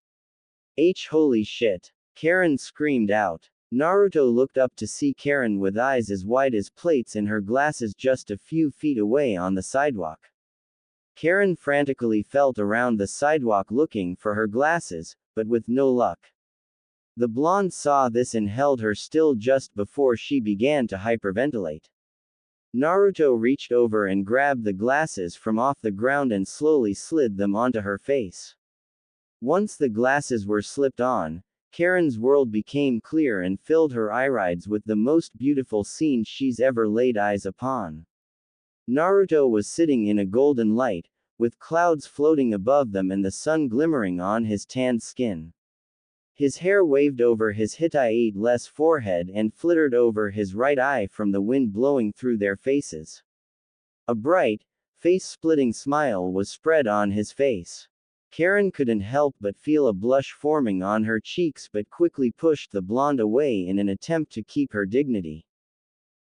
Holy shit. Karin screamed out. Naruto looked up to see Karin with eyes as wide as plates and her glasses just a few feet away on the sidewalk. Karin frantically felt around the sidewalk looking for her glasses, but with no luck. The blonde saw this and held her still just before she began to hyperventilate. Naruto reached over and grabbed the glasses from off the ground and slowly slid them onto her face. Once the glasses were slipped on, Karin's world became clear and filled her irides with the most beautiful scene she's ever laid eyes upon. Naruto was sitting in a golden light, with clouds floating above them and the sun glimmering on his tanned skin. His hair waved over his Hittite-less forehead and flittered over his right eye from the wind blowing through their faces. A bright, face-splitting smile was spread on his face. Karin couldn't help but feel a blush forming on her cheeks but quickly pushed the blonde away in an attempt to keep her dignity.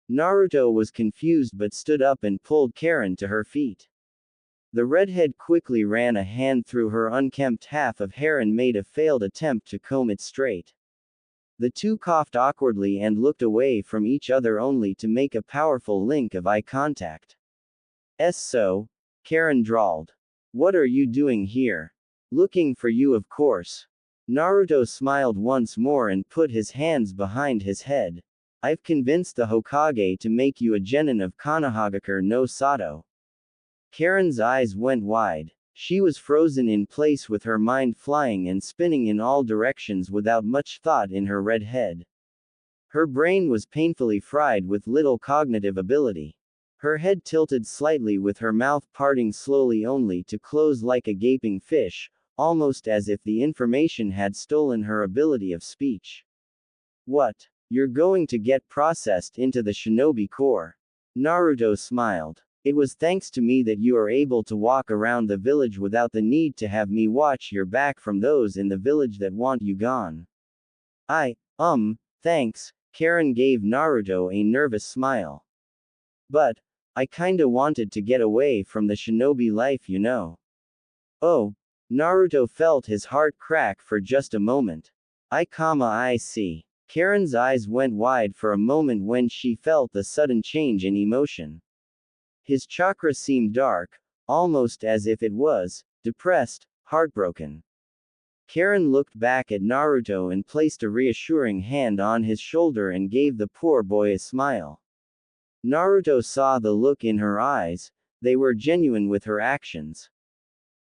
Naruto was confused but stood up and pulled Karin to her feet. The redhead quickly ran a hand through her unkempt half of hair and made a failed attempt to comb it straight. The two coughed awkwardly and looked away from each other only to make a powerful link of eye contact. So, Karin drawled. What are you doing here? Looking for you, of course. Naruto smiled once more and put his hands behind his head. I've convinced the Hokage to make you a genin of Konohagakure no Sato. Karin's eyes went wide. She was frozen in place with her mind flying and spinning in all directions without much thought in her red head. Her brain was painfully fried with little cognitive ability. Her head tilted slightly with her mouth parting slowly only to close like a gaping fish, almost as if the information had stolen her ability of speech. What? You're going to get processed into the shinobi corps. Naruto smiled. It was thanks to me that you are able to walk around the village without the need to have me watch your back from those in the village that want you gone. Thanks, Karin gave Naruto a nervous smile. But, I kinda wanted to get away from the shinobi life, you know. Oh. Naruto felt his heart crack for just a moment. I see. Karin's eyes went wide for a moment when she felt the sudden change in emotion. His chakra seemed dark, almost as if it was depressed, heartbroken. Karin looked back at Naruto and placed a reassuring hand on his shoulder and gave the poor boy a smile. Naruto saw the look in her eyes, they were genuine with her actions.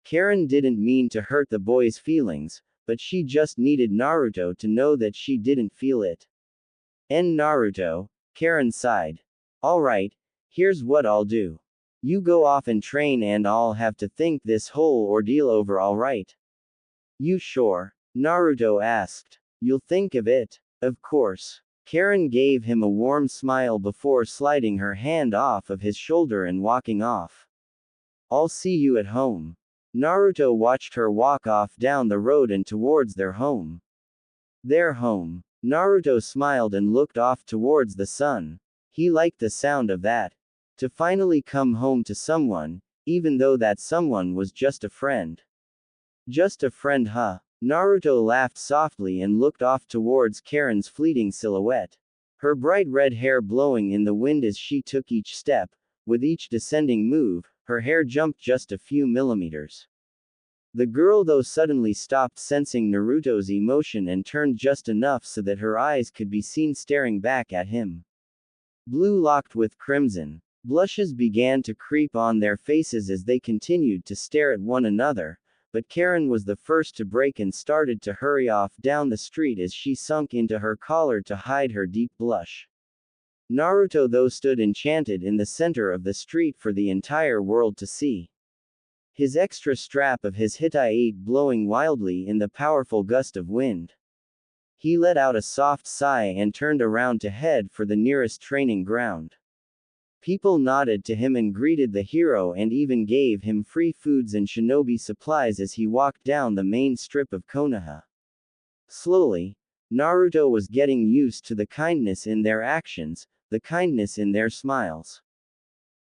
Karin didn't mean to hurt the boy's feelings, but she just needed Naruto to know that she didn't feel it. Naruto, Karin sighed. Alright, here's what I'll do. You go off and train and I'll have to think this whole ordeal over, alright? You sure? Naruto asked. You'll think of it? Of course. Karin gave him a warm smile before sliding her hand off of his shoulder and walking off. I'll see you at home. Naruto watched her walk off down the road and towards their home. Their home. Naruto smiled and looked off towards the sun. He liked the sound of that. To finally come home to someone, even though that someone was just a friend. Just a friend, huh? Naruto laughed softly and looked off towards Karin's fleeting silhouette. Her bright red hair blowing in the wind as she took each step, with each descending move, her hair jumped just a few millimeters. The girl though suddenly stopped sensing Naruto's emotion and turned just enough so that her eyes could be seen staring back at him. Blue locked with crimson. Blushes began to creep on their faces as they continued to stare at one another, but Karin was the first to break and started to hurry off down the street as she sunk into her collar to hide her deep blush. Naruto though stood enchanted in the center of the street for the entire world to see. His extra strap of his Hitai-8 blowing wildly in the powerful gust of wind. He let out a soft sigh and turned around to head for the nearest training ground. People nodded to him and greeted the hero and even gave him free foods and shinobi supplies as he walked down the main strip of Konoha. Slowly, Naruto was getting used to the kindness in their actions, the kindness in their smiles.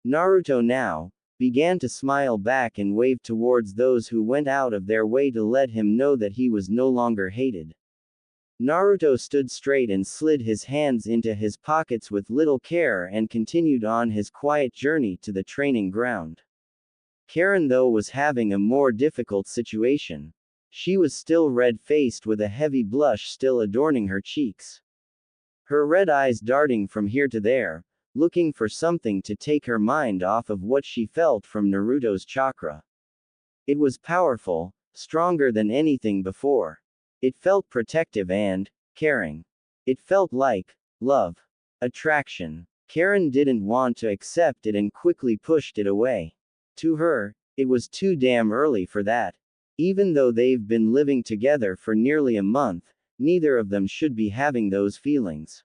Naruto now began to smile back and wave towards those who went out of their way to let him know that he was no longer hated. Naruto stood straight and slid his hands into his pockets with little care and continued on his quiet journey to the training ground. Karin though was having a more difficult situation. She was still red-faced with a heavy blush still adorning her cheeks. Her red eyes darting from here to there, looking for something to take her mind off of what she felt from Naruto's chakra. It was powerful, stronger than anything before. It felt protective and caring. It felt like love. Attraction. Karin didn't want to accept it and quickly pushed it away. To her, it was too damn early for that. Even though they've been living together for nearly a month, neither of them should be having those feelings.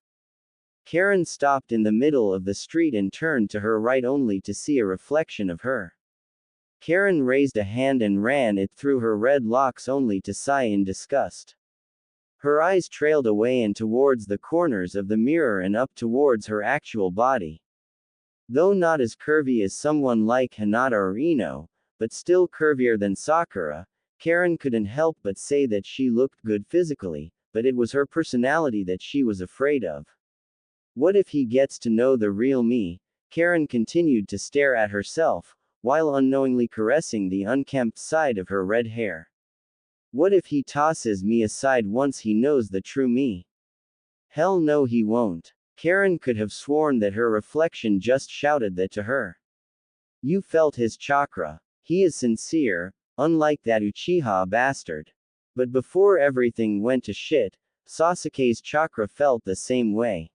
Karin stopped in the middle of the street and turned to her right only to see a reflection of her. Karin raised a hand and ran it through her red locks only to sigh in disgust. Her eyes trailed away and towards the corners of the mirror and up towards her actual body. Though not as curvy as someone like Hinata or Ino, but still curvier than Sakura, Karin couldn't help but say that she looked good physically, but it was her personality that she was afraid of. What if he gets to know the real me? Karin continued to stare at herself, while unknowingly caressing the unkempt side of her red hair. What if he tosses me aside once he knows the true me? Hell no, he won't. Karin could have sworn that her reflection just shouted that to her. You felt his chakra. He is sincere, unlike that Uchiha bastard. But before everything went to shit, Sasuke's chakra felt the same way.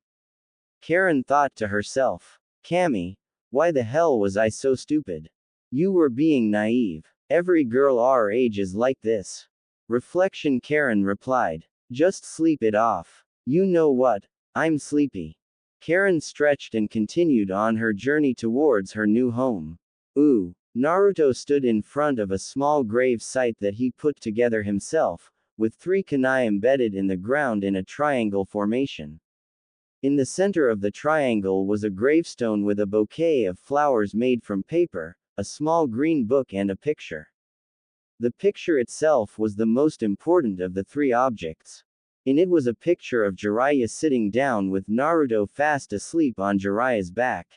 Karin thought to herself. Kami, why the hell was I so stupid? You were being naive. Every girl our age is like this. Reflection. Karin replied. Just sleep it off. You know what? I'm sleepy. Karin stretched and continued on her journey towards her new home. Ooh. Naruto stood in front of a small grave site that he put together himself, with 3 kunai embedded in the ground in a triangle formation. In the center of the triangle was a gravestone with a bouquet of flowers made from paper, a small green book and a picture. The picture itself was the most important of the 3 objects. In it was a picture of Jiraiya sitting down with Naruto fast asleep on Jiraiya's back.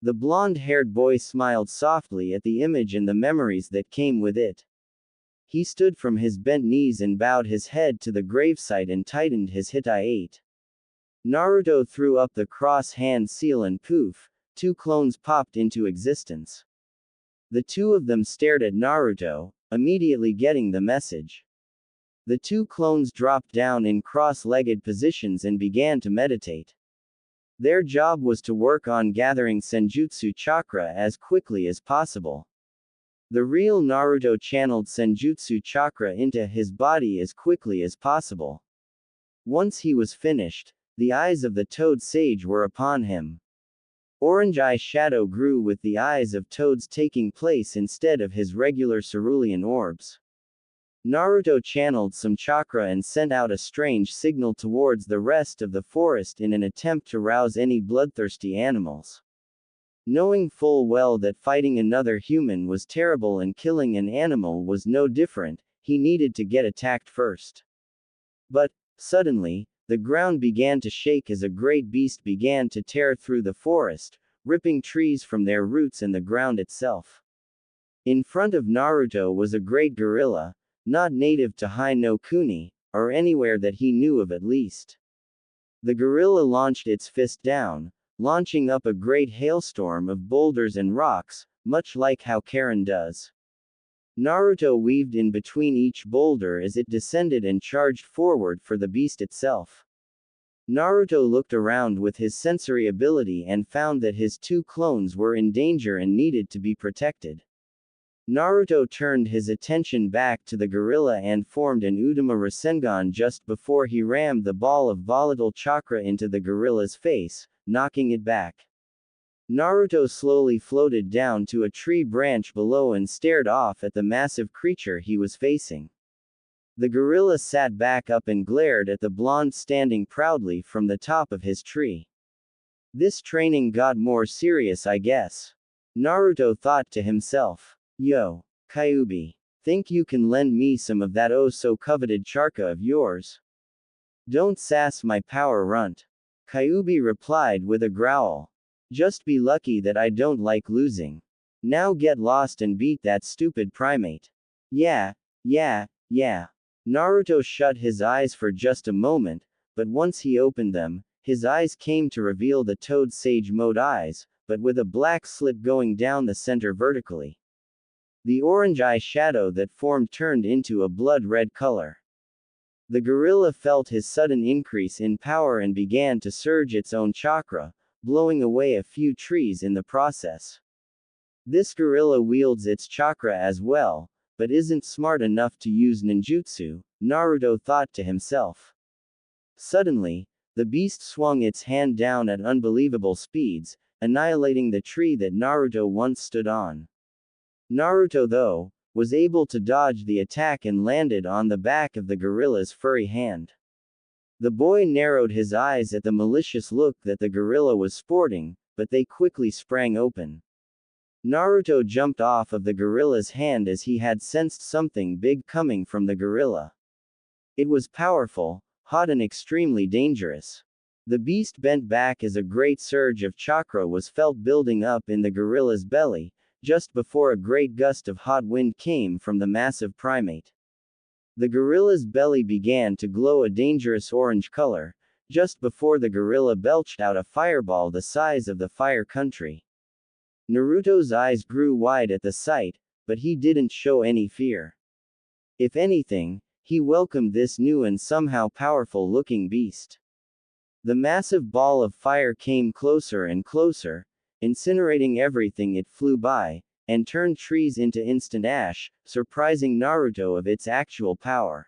The blonde-haired boy smiled softly at the image and the memories that came with it. He stood from his bent knees and bowed his head to the gravesite and tightened his Hitai-8. Naruto threw up the cross-hand seal and poof, 2 clones popped into existence. The 2 of them stared at Naruto, immediately getting the message. The 2 clones dropped down in cross-legged positions and began to meditate. Their job was to work on gathering Senjutsu chakra as quickly as possible. The real Naruto channeled Senjutsu chakra into his body as quickly as possible. Once he was finished, the eyes of the Toad Sage were upon him. Orange eye shadow grew with the eyes of toads taking place instead of his regular cerulean orbs. Naruto channeled some chakra and sent out a strange signal towards the rest of the forest in an attempt to rouse any bloodthirsty animals. Knowing full well that fighting another human was terrible and killing an animal was no different, he needed to get attacked first. But, suddenly, the ground began to shake as a great beast began to tear through the forest, ripping trees from their roots and the ground itself. In front of Naruto was a great gorilla, not native to Hai no Kuni, or anywhere that he knew of at least. The gorilla launched its fist down, launching up a great hailstorm of boulders and rocks, much like how Karin does. Naruto weaved in between each boulder as it descended and charged forward for the beast itself. Naruto looked around with his sensory ability and found that his two clones were in danger and needed to be protected. Naruto turned his attention back to the gorilla and formed an Udama Rasengan just before he rammed the ball of volatile chakra into the gorilla's face, knocking it back. Naruto slowly floated down to a tree branch below and stared off at the massive creature he was facing. The gorilla sat back up and glared at the blonde standing proudly from the top of his tree. This training got more serious, I guess. Naruto thought to himself. Yo, Kyuubi. Think you can lend me some of that oh so coveted chakra of yours? Don't sass my power runt. Kyuubi replied with a growl. Just be lucky that I don't like losing. Now get lost and beat that stupid primate. Yeah. Naruto shut his eyes for just a moment, but once he opened them, his eyes came to reveal the Toad Sage Mode eyes, but with a black slit going down the center vertically. The orange eye shadow that formed turned into a blood-red color. The gorilla felt his sudden increase in power and began to surge its own chakra, blowing away a few trees in the process. This gorilla wields its chakra as well, but isn't smart enough to use ninjutsu, Naruto thought to himself. Suddenly, the beast swung its hand down at unbelievable speeds, annihilating the tree that Naruto once stood on. Naruto, though, was able to dodge the attack and landed on the back of the gorilla's furry hand. The boy narrowed his eyes at the malicious look that the gorilla was sporting, but they quickly sprang open. Naruto jumped off of the gorilla's hand as he had sensed something big coming from the gorilla. It was powerful, hot and extremely dangerous. The beast bent back as a great surge of chakra was felt building up in the gorilla's belly, just before a great gust of hot wind came from the massive primate. The gorilla's belly began to glow a dangerous orange color, just before the gorilla belched out a fireball the size of the Fire Country. Naruto's eyes grew wide at the sight, but he didn't show any fear. If anything, he welcomed this new and somehow powerful-looking beast. The massive ball of fire came closer and closer, incinerating everything it flew by, and turned trees into instant ash, surprising Naruto of its actual power.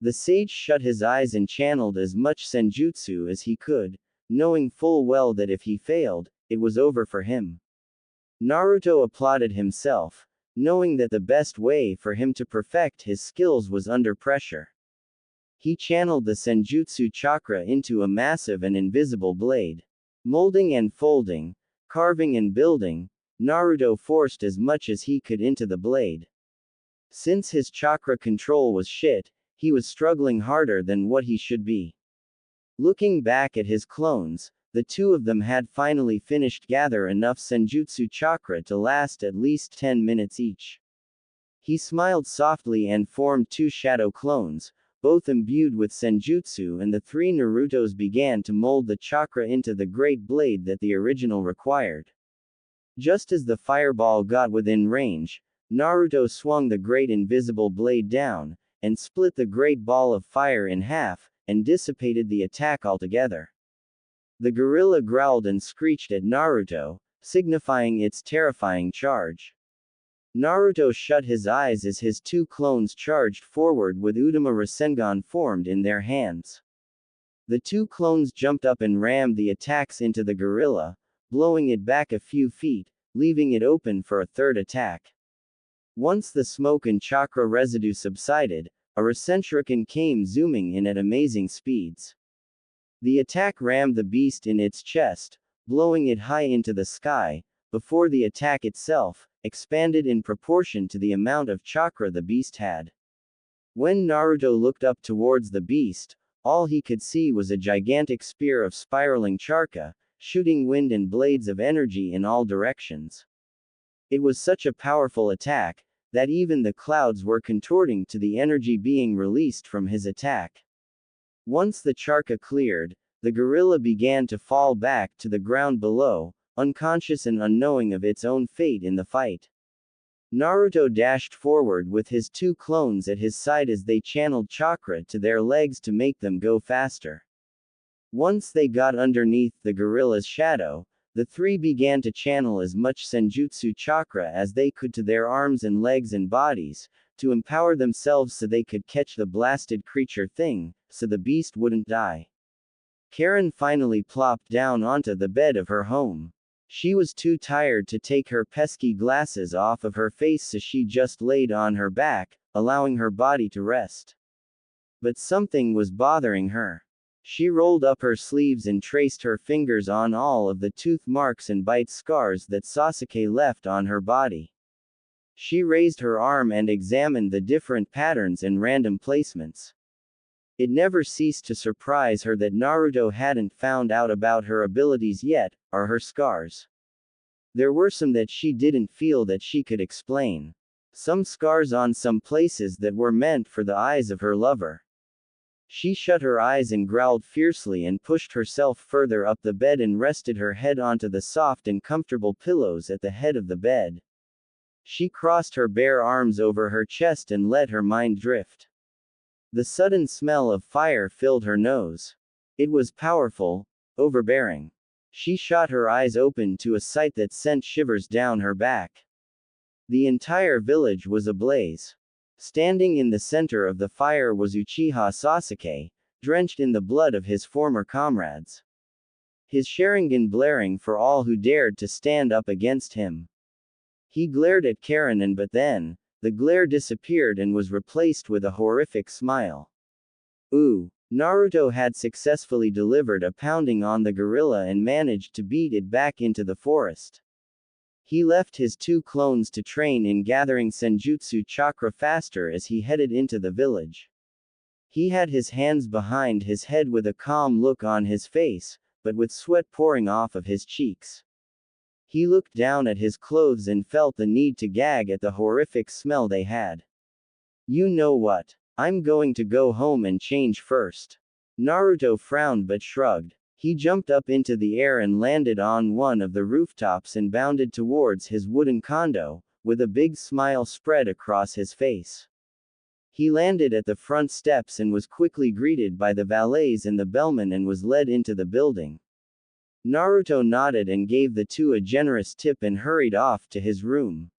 The sage shut his eyes and channeled as much senjutsu as he could, knowing full well that if he failed, it was over for him. Naruto applauded himself, knowing that the best way for him to perfect his skills was under pressure. He channeled the senjutsu chakra into a massive and invisible blade. Molding and folding, carving and building, Naruto forced as much as he could into the blade. Since his chakra control was shit, he was struggling harder than what he should be. Looking back at his clones, the two of them had finally finished gather enough senjutsu chakra to last at least 10 minutes each. He smiled softly and formed two shadow clones, both imbued with senjutsu, and the three Narutos began to mold the chakra into the great blade that the original required. Just as the fireball got within range, Naruto swung the great invisible blade down, and split the great ball of fire in half, and dissipated the attack altogether. The gorilla growled and screeched at Naruto, signifying its terrifying charge. Naruto shut his eyes as his two clones charged forward with Udama Rasengan formed in their hands. The two clones jumped up and rammed the attacks into the gorilla, blowing it back a few feet, leaving it open for a third attack. Once the smoke and chakra residue subsided, a Rasenshuriken came zooming in at amazing speeds. The attack rammed the beast in its chest, blowing it high into the sky, before the attack itself expanded in proportion to the amount of chakra the beast had. When Naruto looked up towards the beast, all he could see was a gigantic spear of spiraling chakra, shooting wind and blades of energy in all directions. It was such a powerful attack, that even the clouds were contorting to the energy being released from his attack. Once the chakra cleared, The gorilla began to fall back to the ground below, unconscious and unknowing of its own fate in the fight. Naruto dashed forward with his two clones at his side as they channeled chakra to their legs to make them go faster. Once they got underneath the gorilla's shadow, the three began to channel as much senjutsu chakra as they could to their arms and legs and bodies, to empower themselves so they could catch the blasted creature thing, so the beast wouldn't die. Karin finally plopped down onto the bed of her home. She was too tired to take her pesky glasses off of her face, so she just laid on her back, allowing her body to rest. But something was bothering her. She rolled up her sleeves and traced her fingers on all of the tooth marks and bite scars that Sasuke left on her body. She raised her arm and examined the different patterns and random placements. It never ceased to surprise her that Naruto hadn't found out about her abilities yet, or her scars. There were some that she didn't feel that she could explain. Some scars on some places that were meant for the eyes of her lover. She shut her eyes and growled fiercely and pushed herself further up the bed and rested her head onto the soft and comfortable pillows at the head of the bed. She crossed her bare arms over her chest and let her mind drift. The sudden smell of fire filled her nose. It was powerful, overbearing. She shot her eyes open to a sight that sent shivers down her back. The entire village was ablaze. Standing in the center of the fire was Uchiha Sasuke, drenched in the blood of his former comrades. His Sharingan blaring for all who dared to stand up against him. He glared at Karin but then, the glare disappeared and was replaced with a horrific smile. Ooh! Naruto had successfully delivered a pounding on the gorilla and managed to beat it back into the forest. He left his two clones to train in gathering senjutsu chakra faster as he headed into the village. He had his hands behind his head with a calm look on his face, but with sweat pouring off of his cheeks. He looked down at his clothes and felt the need to gag at the horrific smell they had. You know what? I'm going to go home and change first. Naruto frowned but shrugged. He jumped up into the air and landed on one of the rooftops and bounded towards his wooden condo, with a big smile spread across his face. He landed at the front steps and was quickly greeted by the valets and the bellman and was led into the building. Naruto nodded and gave the two a generous tip and hurried off to his room.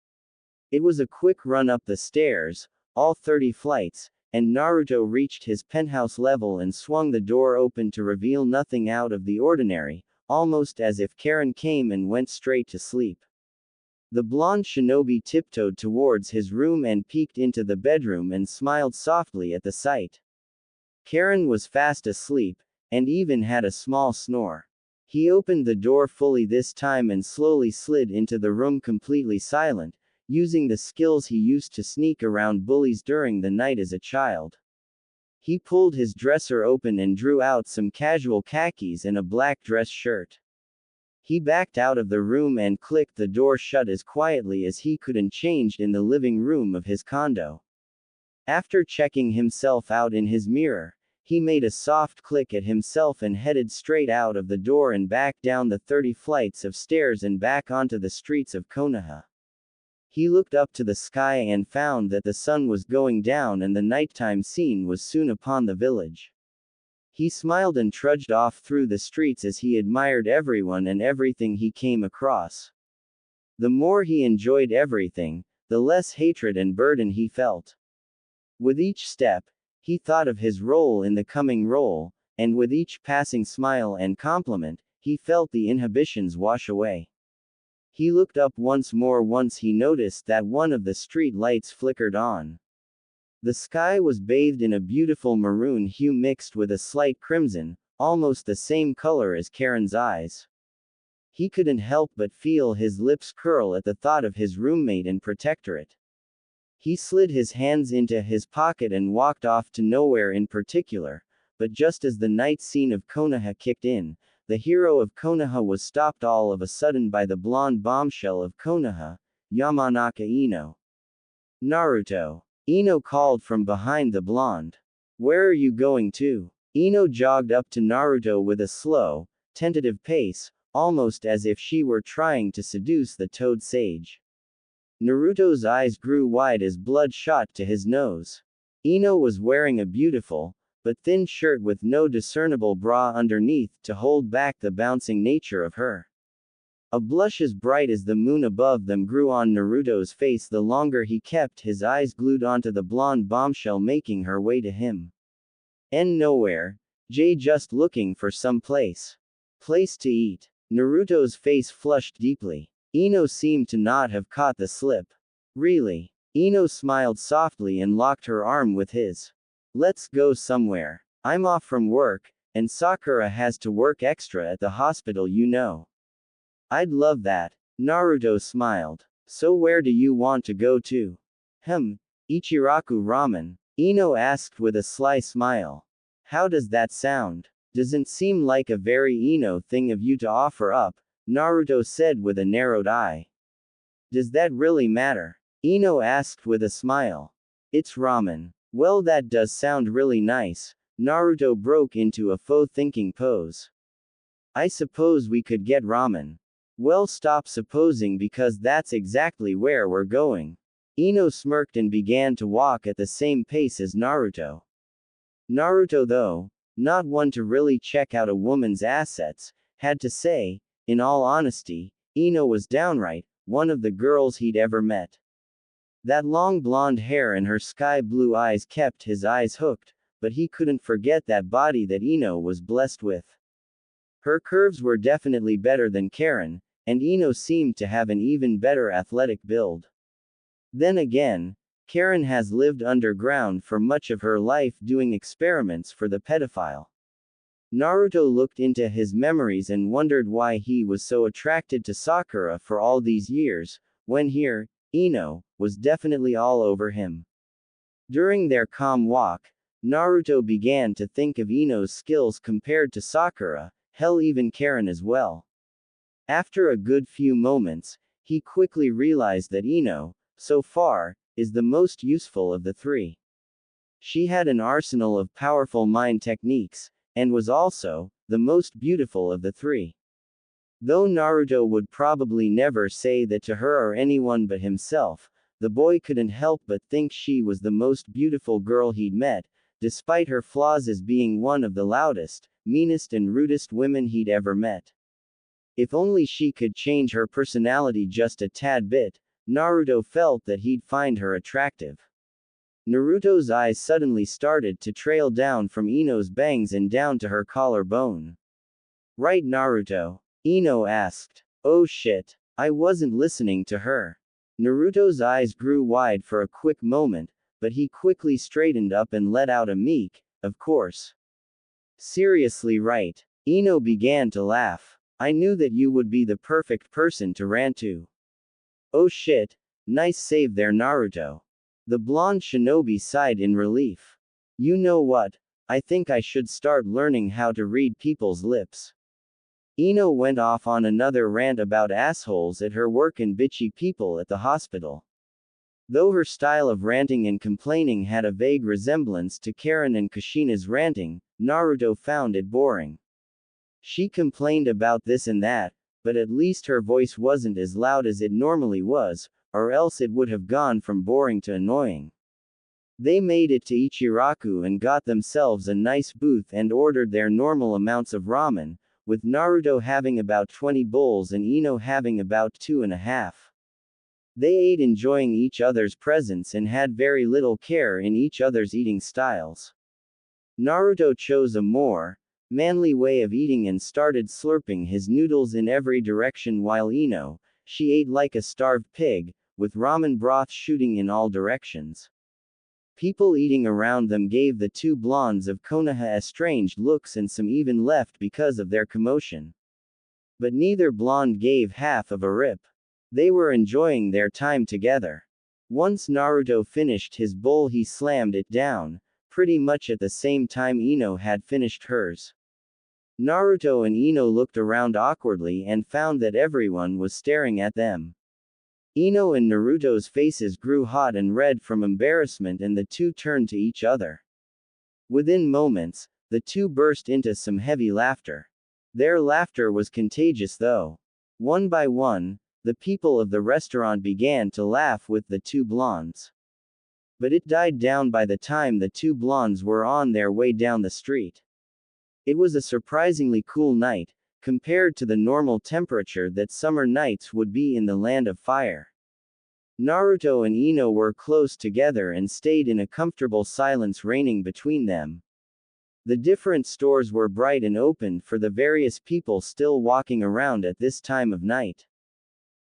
It was a quick run up the stairs, all 30 flights, and Naruto reached his penthouse level and swung the door open to reveal nothing out of the ordinary, almost as if Karin came and went straight to sleep. The blonde shinobi tiptoed towards his room and peeked into the bedroom and smiled softly at the sight. Karin was fast asleep, and even had a small snore. He opened the door fully this time and slowly slid into the room completely silent, using the skills he used to sneak around bullies during the night as a child. He pulled his dresser open and drew out some casual khakis and a black dress shirt. He backed out of the room and clicked the door shut as quietly as he could and changed in the living room of his condo. After checking himself out in his mirror, he made a soft click at himself and headed straight out of the door and back down the 30 flights of stairs and back onto the streets of Konoha. He looked up to the sky and found that the sun was going down and the nighttime scene was soon upon the village. He smiled and trudged off through the streets as he admired everyone and everything he came across. The more he enjoyed everything, the less hatred and burden he felt. With each step, he thought of his role in the coming role, and with each passing smile and compliment, he felt the inhibitions wash away. He looked up once more once he noticed that one of the street lights flickered on. The sky was bathed in a beautiful maroon hue mixed with a slight crimson, almost the same color as Karin's eyes. He couldn't help but feel his lips curl at the thought of his roommate and protectorate. He slid his hands into his pocket and walked off to nowhere in particular, but just as the night scene of Konoha kicked in, the hero of Konoha was stopped all of a sudden by the blonde bombshell of Konoha, Yamanaka Ino. Naruto. Ino called from behind the blonde. Where are you going to? Ino jogged up to Naruto with a slow, tentative pace, almost as if she were trying to seduce the toad sage. Naruto's eyes grew wide as blood shot to his nose. Ino was wearing a beautiful, but thin shirt with no discernible bra underneath to hold back the bouncing nature of her. A blush as bright as the moon above them grew on Naruto's face the longer he kept his eyes glued onto the blonde bombshell making her way to him. Nowhere. Jay just looking for some place to eat. Naruto's face flushed deeply. Ino seemed to not have caught the slip. Really? Ino smiled softly and locked her arm with his. Let's go somewhere. I'm off from work, and Sakura has to work extra at the hospital, you know. I'd love that. Naruto smiled. So where do you want to go to? Ichiraku Ramen. Ino asked with a sly smile. How does that sound? Doesn't seem like a very Ino thing of you to offer up, Naruto said with a narrowed eye. Does that really matter? Ino asked with a smile. It's ramen. Well, that does sound really nice. Naruto broke into a faux thinking pose. I suppose we could get ramen. Well, stop supposing because that's exactly where we're going. Ino smirked and began to walk at the same pace as Naruto. Naruto, though, not one to really check out a woman's assets, had to say, in all honesty, Ino was downright one of the girls he'd ever met. That long blonde hair and her sky blue eyes kept his eyes hooked, but he couldn't forget that body that Ino was blessed with. Her curves were definitely better than Karin, and Ino seemed to have an even better athletic build. Then again, Karin has lived underground for much of her life doing experiments for the pedophile. Naruto looked into his memories and wondered why he was so attracted to Sakura for all these years, when here, Ino was definitely all over him. During their calm walk, Naruto began to think of Ino's skills compared to Sakura, hell even Karin as well. After a good few moments, he quickly realized that Ino, so far, is the most useful of the three. She had an arsenal of powerful mind techniques, and was also the most beautiful of the three. Though Naruto would probably never say that to her or anyone but himself, the boy couldn't help but think she was the most beautiful girl he'd met, despite her flaws as being one of the loudest, meanest and rudest women he'd ever met. If only she could change her personality just a tad bit, Naruto felt that he'd find her attractive. Naruto's eyes suddenly started to trail down from Ino's bangs and down to her collarbone. Right, Naruto? Ino asked. Oh shit. I wasn't listening to her. Naruto's eyes grew wide for a quick moment, but he quickly straightened up and let out a meek, of course. Seriously, right? Ino began to laugh. I knew that you would be the perfect person to rant to. Oh shit, nice save there, Naruto. The blonde shinobi sighed in relief. You know what? I think I should start learning how to read people's lips. Ino went off on another rant about assholes at her work and bitchy people at the hospital. Though her style of ranting and complaining had a vague resemblance to Karin and Kushina's ranting, Naruto found it boring. She complained about this and that, but at least her voice wasn't as loud as it normally was, or else it would have gone from boring to annoying. They made it to Ichiraku and got themselves a nice booth and ordered their normal amounts of ramen, with Naruto having about 20 bowls and Ino having about 2.5. They ate enjoying each other's presence and had very little care in each other's eating styles. Naruto chose a more manly way of eating and started slurping his noodles in every direction while Ino, she ate like a starved pig, with ramen broth shooting in all directions. People eating around them gave the two blondes of Konoha estranged looks and some even left because of their commotion. But neither blonde gave half of a rip. They were enjoying their time together. Once Naruto finished his bowl, he slammed it down, pretty much at the same time Ino had finished hers. Naruto and Ino looked around awkwardly and found that everyone was staring at them. Ino and Naruto's faces grew hot and red from embarrassment and the two turned to each other. Within moments, The two burst into some heavy laughter. Their laughter was contagious though. One by one, the people of the restaurant began to laugh with the two blondes. But it died down by the time the two blondes were on their way down the street. It was a surprisingly cool night, compared to the normal temperature that summer nights would be in the Land of Fire. Naruto and Ino were close together and stayed in a comfortable silence reigning between them. The different stores were bright and open for the various people still walking around at this time of night.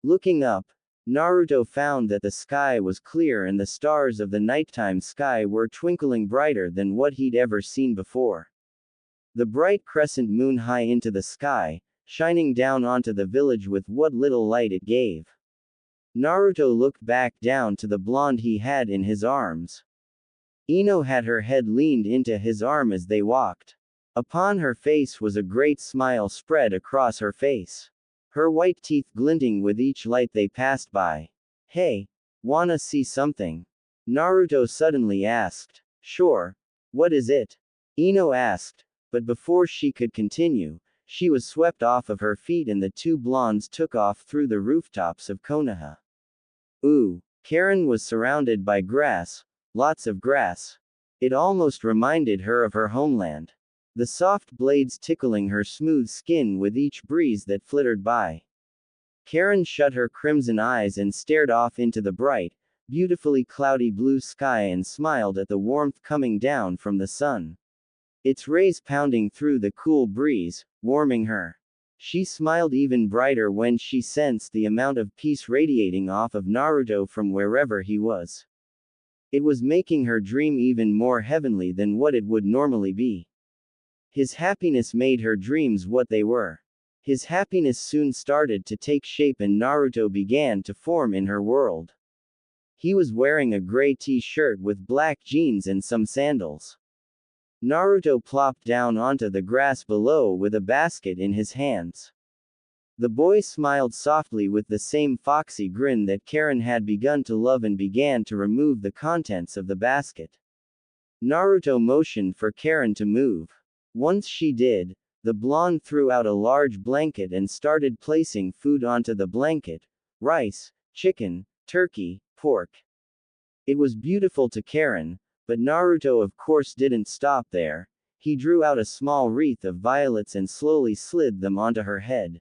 Looking up, Naruto found that the sky was clear and the stars of the nighttime sky were twinkling brighter than what he'd ever seen before. The bright crescent moon high into the sky, shining down onto the village with what little light it gave. Naruto looked back down to the blonde he had in his arms. Ino had her head leaned into his arm as they walked. Upon her face was a great smile spread across her face. Her white teeth glinting with each light they passed by. Hey, wanna see something? Naruto suddenly asked. Sure. What is it? Ino asked, but before she could continue, she was swept off of her feet and the two blondes took off through the rooftops of Konoha. Ooh, Karin was surrounded by grass, lots of grass. It almost reminded her of her homeland. The soft blades tickling her smooth skin with each breeze that flittered by. Karin shut her crimson eyes and stared off into the bright, beautifully cloudy blue sky and smiled at the warmth coming down from the sun. Its rays pounding through the cool breeze, warming her. She smiled even brighter when she sensed the amount of peace radiating off of Naruto from wherever he was. It was making her dream even more heavenly than what it would normally be. His happiness made her dreams what they were. His happiness soon started to take shape and Naruto began to form in her world. He was wearing a gray t-shirt with black jeans and some sandals. Naruto plopped down onto the grass below with a basket in his hands. The boy smiled softly with the same foxy grin that Karin had begun to love and began to remove the contents of the basket. Naruto motioned for Karin to move. Once she did, the blonde threw out a large blanket and started placing food onto the blanket: rice, chicken, turkey, pork. It was beautiful to Karin, but Naruto of course didn't stop there. He drew out a small wreath of violets and slowly slid them onto her head.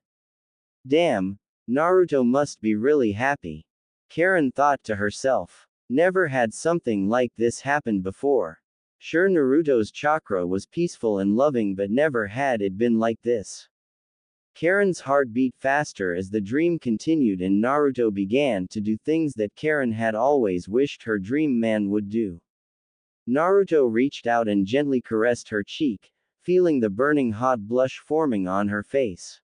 Damn, Naruto must be really happy. Karin thought to herself. Never had something like this happened before. Sure, Naruto's chakra was peaceful and loving, but never had it been like this. Karin's heart beat faster as the dream continued and Naruto began to do things that Karin had always wished her dream man would do. Naruto reached out and gently caressed her cheek, feeling the burning hot blush forming on her face.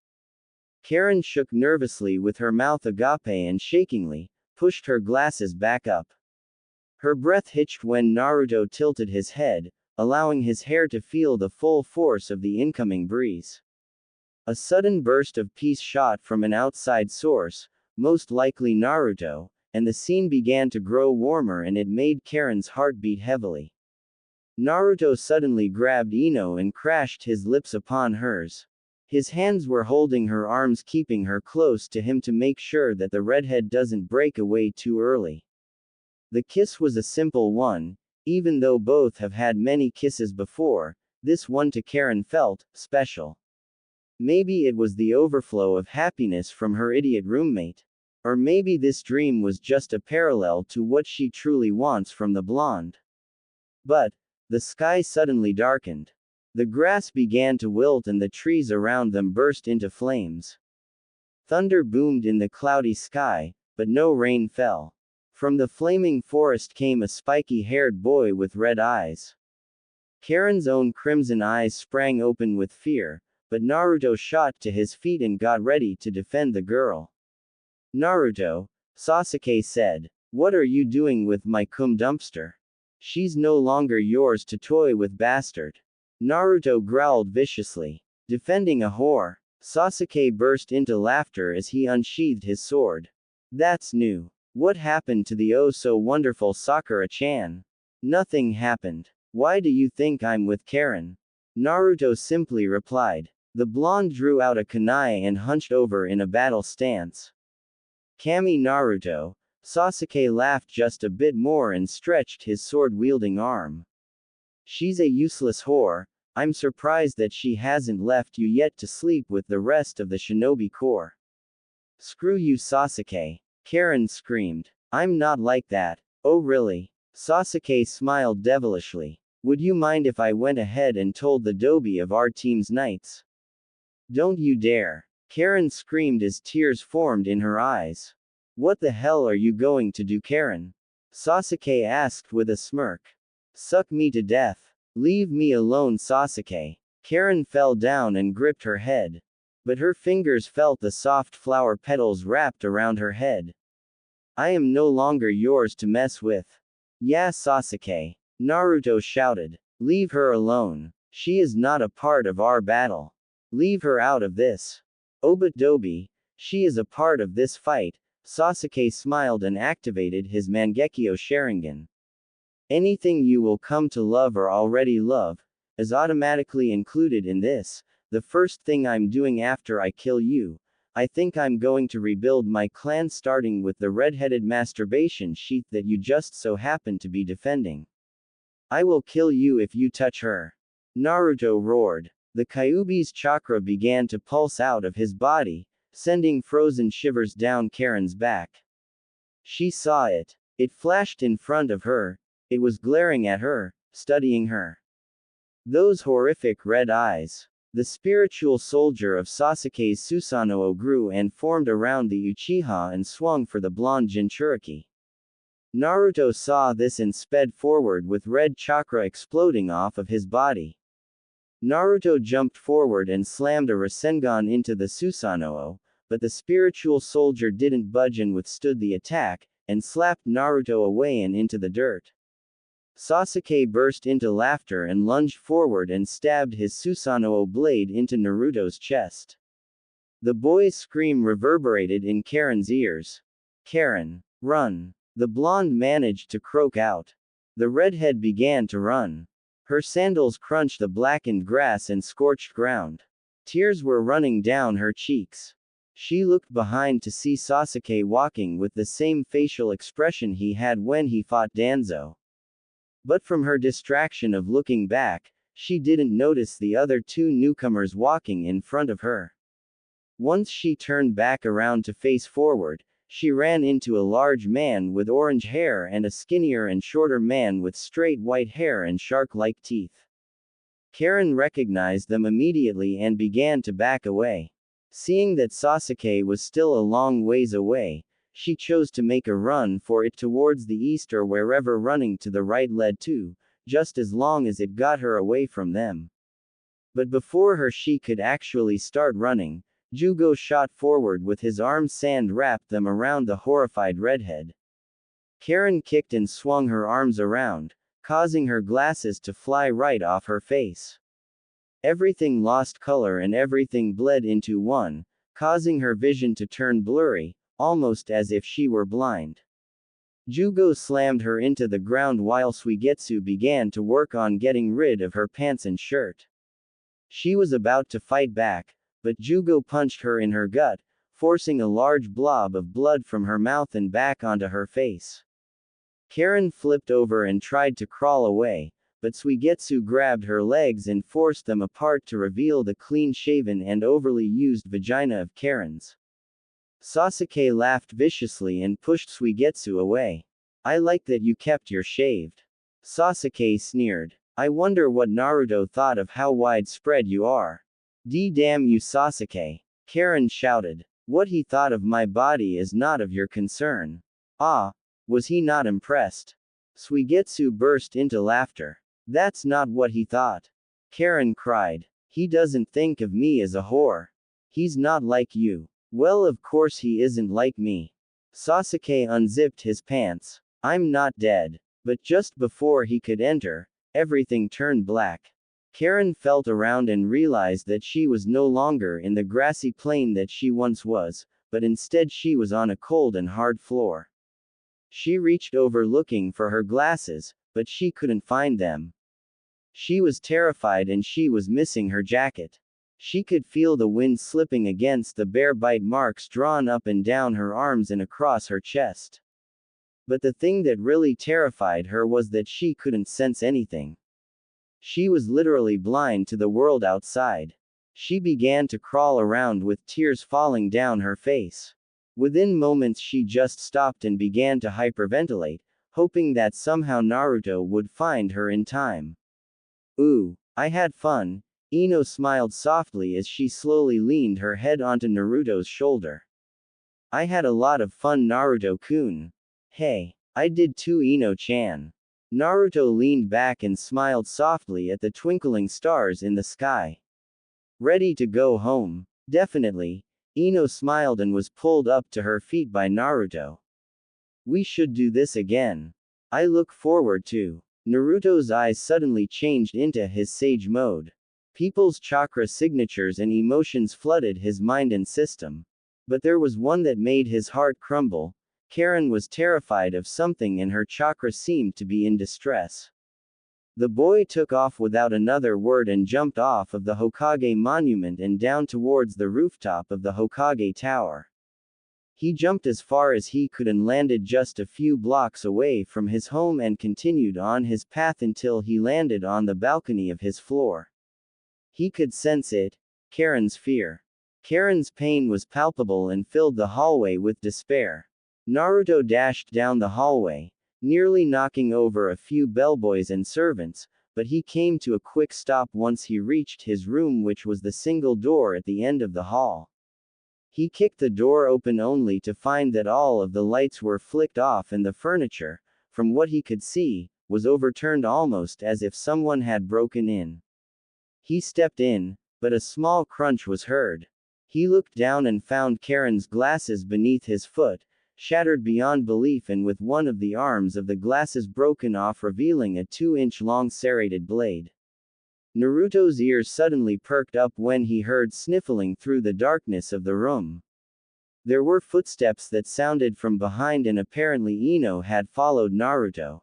Karin shook nervously with her mouth agape and shakingly pushed her glasses back up. Her breath hitched when Naruto tilted his head, allowing his hair to feel the full force of the incoming breeze. A sudden burst of peace shot from an outside source, most likely Naruto, and the scene began to grow warmer and it made Karin's heart beat heavily. Naruto suddenly grabbed Ino and crashed his lips upon hers. His hands were holding her arms, keeping her close to him to make sure that the redhead doesn't break away too early. The kiss was a simple one, even though both have had many kisses before, this one to Karin felt special. Maybe it was the overflow of happiness from her idiot roommate. Or maybe this dream was just a parallel to what she truly wants from the blonde. But the sky suddenly darkened. The grass began to wilt and the trees around them burst into flames. Thunder boomed in the cloudy sky, but no rain fell. From the flaming forest came a spiky-haired boy with red eyes. Karin's own crimson eyes sprang open with fear, but Naruto shot to his feet and got ready to defend the girl. Naruto, Sasuke said, "What are you doing with my dumpster? She's no longer yours to toy with, bastard." Naruto growled viciously. Defending a whore? Sasuke burst into laughter as he unsheathed his sword. That's new. What happened to the oh-so-wonderful Sakura-chan? Nothing happened. Why do you think I'm with Karin? Naruto simply replied. The blonde drew out a kunai and hunched over in a battle stance. Kami Naruto. Sasuke laughed just a bit more and stretched his sword-wielding arm. She's a useless whore. I'm surprised that she hasn't left you yet to sleep with the rest of the shinobi corps. Screw you, Sasuke. Karin screamed. I'm not like that. Oh really? Sasuke smiled devilishly. Would you mind if I went ahead and told the dobi of our team's knights? Don't you dare. Karin screamed as tears formed in her eyes. What the hell are you going to do, Karin? Sasuke asked with a smirk. Suck me to death. Leave me alone, Sasuke. Karin fell down and gripped her head. But her fingers felt the soft flower petals wrapped around her head. I am no longer yours to mess with. Yeah, Sasuke. Naruto shouted. Leave her alone. She is not a part of our battle. Leave her out of this. Oh but Dobi, she is a part of this fight. Sasuke smiled and activated his Mangekyo Sharingan. Anything you will come to love or already love, is automatically included in this. The first thing I'm doing after I kill you, I think I'm going to rebuild my clan starting with the red-headed masturbation sheath that you just so happen to be defending. I will kill you if you touch her. Naruto roared. The Kyuubi's chakra began to pulse out of his body, sending frozen shivers down Karin's back. She saw it. It flashed in front of her. It was glaring at her, studying her. Those horrific red eyes. The spiritual soldier of Sasuke's Susanoo grew and formed around the Uchiha and swung for the blonde Jinchuriki. Naruto saw this and sped forward with red chakra exploding off of his body. Naruto jumped forward and slammed a Rasengan into the Susanoo, but the spiritual soldier didn't budge and withstood the attack, and slapped Naruto away and into the dirt. Sasuke burst into laughter and lunged forward and stabbed his Susanoo blade into Naruto's chest. The boy's scream reverberated in Karin's ears. Karin, run! The blonde managed to croak out. The redhead began to run. Her sandals crunched the blackened grass and scorched ground. Tears were running down her cheeks. She looked behind to see Sasuke walking with the same facial expression he had when he fought Danzo. But from her distraction of looking back, she didn't notice the other two newcomers walking in front of her. Once she turned back around to face forward, she ran into a large man with orange hair and a skinnier and shorter man with straight white hair and shark-like teeth. Karin recognized them immediately and began to back away. Seeing that Sasuke was still a long ways away, she chose to make a run for it towards the east or wherever running to the right led to, just as long as it got her away from them. But before her she could actually start running, Jugo shot forward with his arms sand wrapped them around the horrified redhead. Karin kicked and swung her arms around, causing her glasses to fly right off her face. Everything lost color and everything bled into one, causing her vision to turn blurry, almost as if she were blind. Jugo slammed her into the ground while Suigetsu began to work on getting rid of her pants and shirt. She was about to fight back, but Jugo punched her in her gut, forcing a large blob of blood from her mouth and back onto her face. Karin flipped over and tried to crawl away, but Suigetsu grabbed her legs and forced them apart to reveal the clean-shaven and overly used vagina of Karin's. Sasuke laughed viciously and pushed Suigetsu away. I like that you kept your shaved. Sasuke sneered. I wonder what Naruto thought of how widespread you are. Damn you, Sasuke. Karin shouted. What he thought of my body is not of your concern. Ah, was he not impressed? Suigetsu burst into laughter. That's not what he thought. Karin cried. He doesn't think of me as a whore. He's not like you. Well, of course he isn't like me. Sasuke unzipped his pants. I'm not dead. But just before he could enter, everything turned black. Karin felt around and realized that she was no longer in the grassy plain that she once was, but instead she was on a cold and hard floor. She reached over looking for her glasses, but she couldn't find them. She was terrified and she was missing her jacket. She could feel the wind slipping against the bare bite marks drawn up and down her arms and across her chest. But the thing that really terrified her was that she couldn't sense anything. She was literally blind to the world outside. She began to crawl around with tears falling down her face. Within moments she just stopped and began to hyperventilate, hoping that somehow Naruto would find her in time. Ooh, I had fun. Ino smiled softly as she slowly leaned her head onto Naruto's shoulder. I had a lot of fun, Naruto-kun. Hey, I did too, Ino-chan. Naruto leaned back and smiled softly at the twinkling stars in the sky. Ready to go home? Definitely. Ino smiled and was pulled up to her feet by Naruto. We should do this again. I look forward to. Naruto's eyes suddenly changed into his sage mode. People's chakra signatures and emotions flooded his mind and system. But there was one that made his heart crumble. Karin was terrified of something and her chakra seemed to be in distress. The boy took off without another word and jumped off of the Hokage monument and down towards the rooftop of the Hokage tower. He jumped as far as he could and landed just a few blocks away from his home and continued on his path until he landed on the balcony of his floor. He could sense it. Karin's fear. Karin's pain was palpable and filled the hallway with despair. Naruto dashed down the hallway, nearly knocking over a few bellboys and servants, but he came to a quick stop once he reached his room, which was the single door at the end of the hall. He kicked the door open only to find that all of the lights were flicked off and the furniture, from what he could see, was overturned almost as if someone had broken in. He stepped in, but a small crunch was heard. He looked down and found Karin's glasses beneath his foot, shattered beyond belief and with one of the arms of the glasses broken off, revealing a 2-inch long serrated blade. Naruto's ears suddenly perked up when he heard sniffling through the darkness of the room. There were footsteps that sounded from behind and apparently Ino had followed Naruto.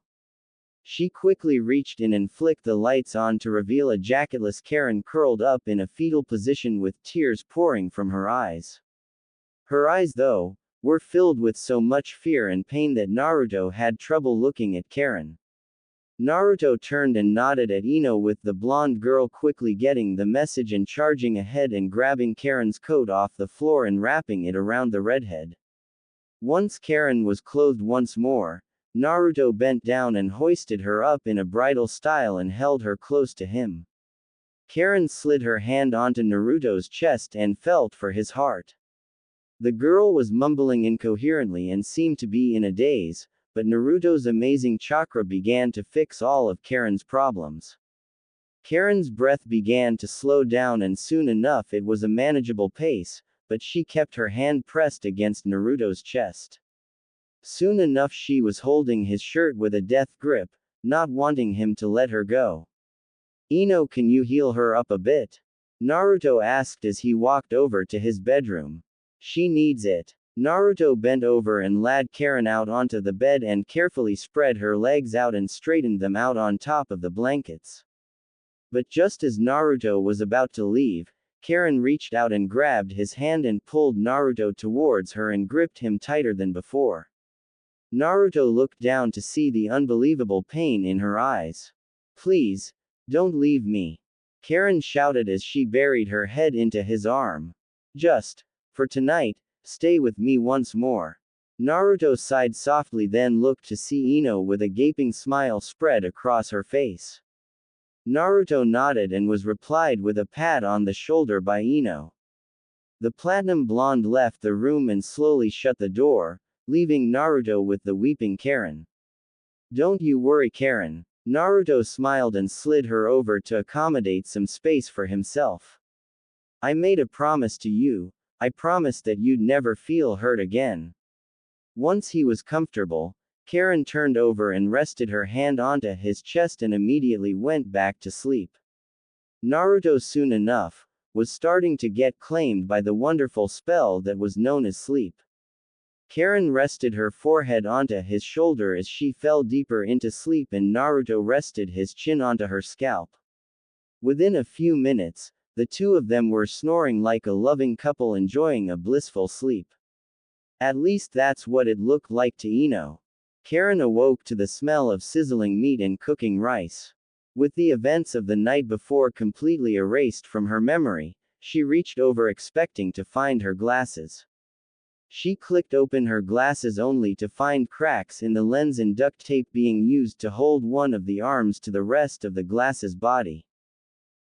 She quickly reached in and flicked the lights on to reveal a jacketless Karin curled up in a fetal position with tears pouring from her eyes. Her eyes, though, were filled with so much fear and pain that Naruto had trouble looking at Karin. Naruto turned and nodded at Ino, with the blonde girl quickly getting the message and charging ahead and grabbing Karin's coat off the floor and wrapping it around the redhead. Once Karin was clothed once more, Naruto bent down and hoisted her up in a bridal style and held her close to him. Karin slid her hand onto Naruto's chest and felt for his heart. The girl was mumbling incoherently and seemed to be in a daze, but Naruto's amazing chakra began to fix all of Karin's problems. Karin's breath began to slow down and soon enough it was a manageable pace, but she kept her hand pressed against Naruto's chest. Soon enough she was holding his shirt with a death grip, not wanting him to let her go. Ino, can you heal her up a bit? Naruto asked as he walked over to his bedroom. She needs it. Naruto bent over and led Karin out onto the bed and carefully spread her legs out and straightened them out on top of the blankets. But just as Naruto was about to leave, Karin reached out and grabbed his hand and pulled Naruto towards her and gripped him tighter than before. Naruto looked down to see the unbelievable pain in her eyes. Please, don't leave me. Karin shouted as she buried her head into his arm. Just, for tonight, stay with me once more. Naruto sighed softly, then looked to see Ino with a gaping smile spread across her face. Naruto nodded and was replied with a pat on the shoulder by Ino. The platinum blonde left the room and slowly shut the door, leaving Naruto with the weeping Karin. Don't you worry, Karin. Naruto smiled and slid her over to accommodate some space for himself. I made a promise to you. I promised that you'd never feel hurt again. Once he was comfortable, Karin turned over and rested her hand onto his chest and immediately went back to sleep. Naruto soon enough was starting to get claimed by the wonderful spell that was known as sleep. Karin rested her forehead onto his shoulder as she fell deeper into sleep and Naruto rested his chin onto her scalp. Within a few minutes, the two of them were snoring like a loving couple enjoying a blissful sleep. At least that's what it looked like to Ino. Karin awoke to the smell of sizzling meat and cooking rice. With the events of the night before completely erased from her memory, she reached over expecting to find her glasses. She clicked open her glasses only to find cracks in the lens and duct tape being used to hold one of the arms to the rest of the glass's body.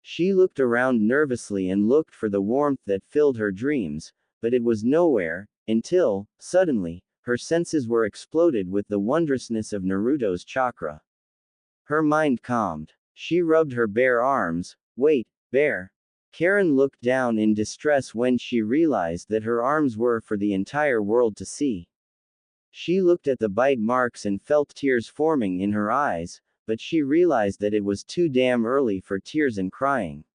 She looked around nervously and looked for the warmth that filled her dreams, but it was nowhere, until, suddenly, her senses were exploded with the wondrousness of Naruto's chakra. Her mind calmed. She rubbed her bare arms. Wait, bare. Karin looked down in distress when she realized that her arms were for the entire world to see. She looked at the bite marks and felt tears forming in her eyes, but she realized that it was too damn early for tears and crying.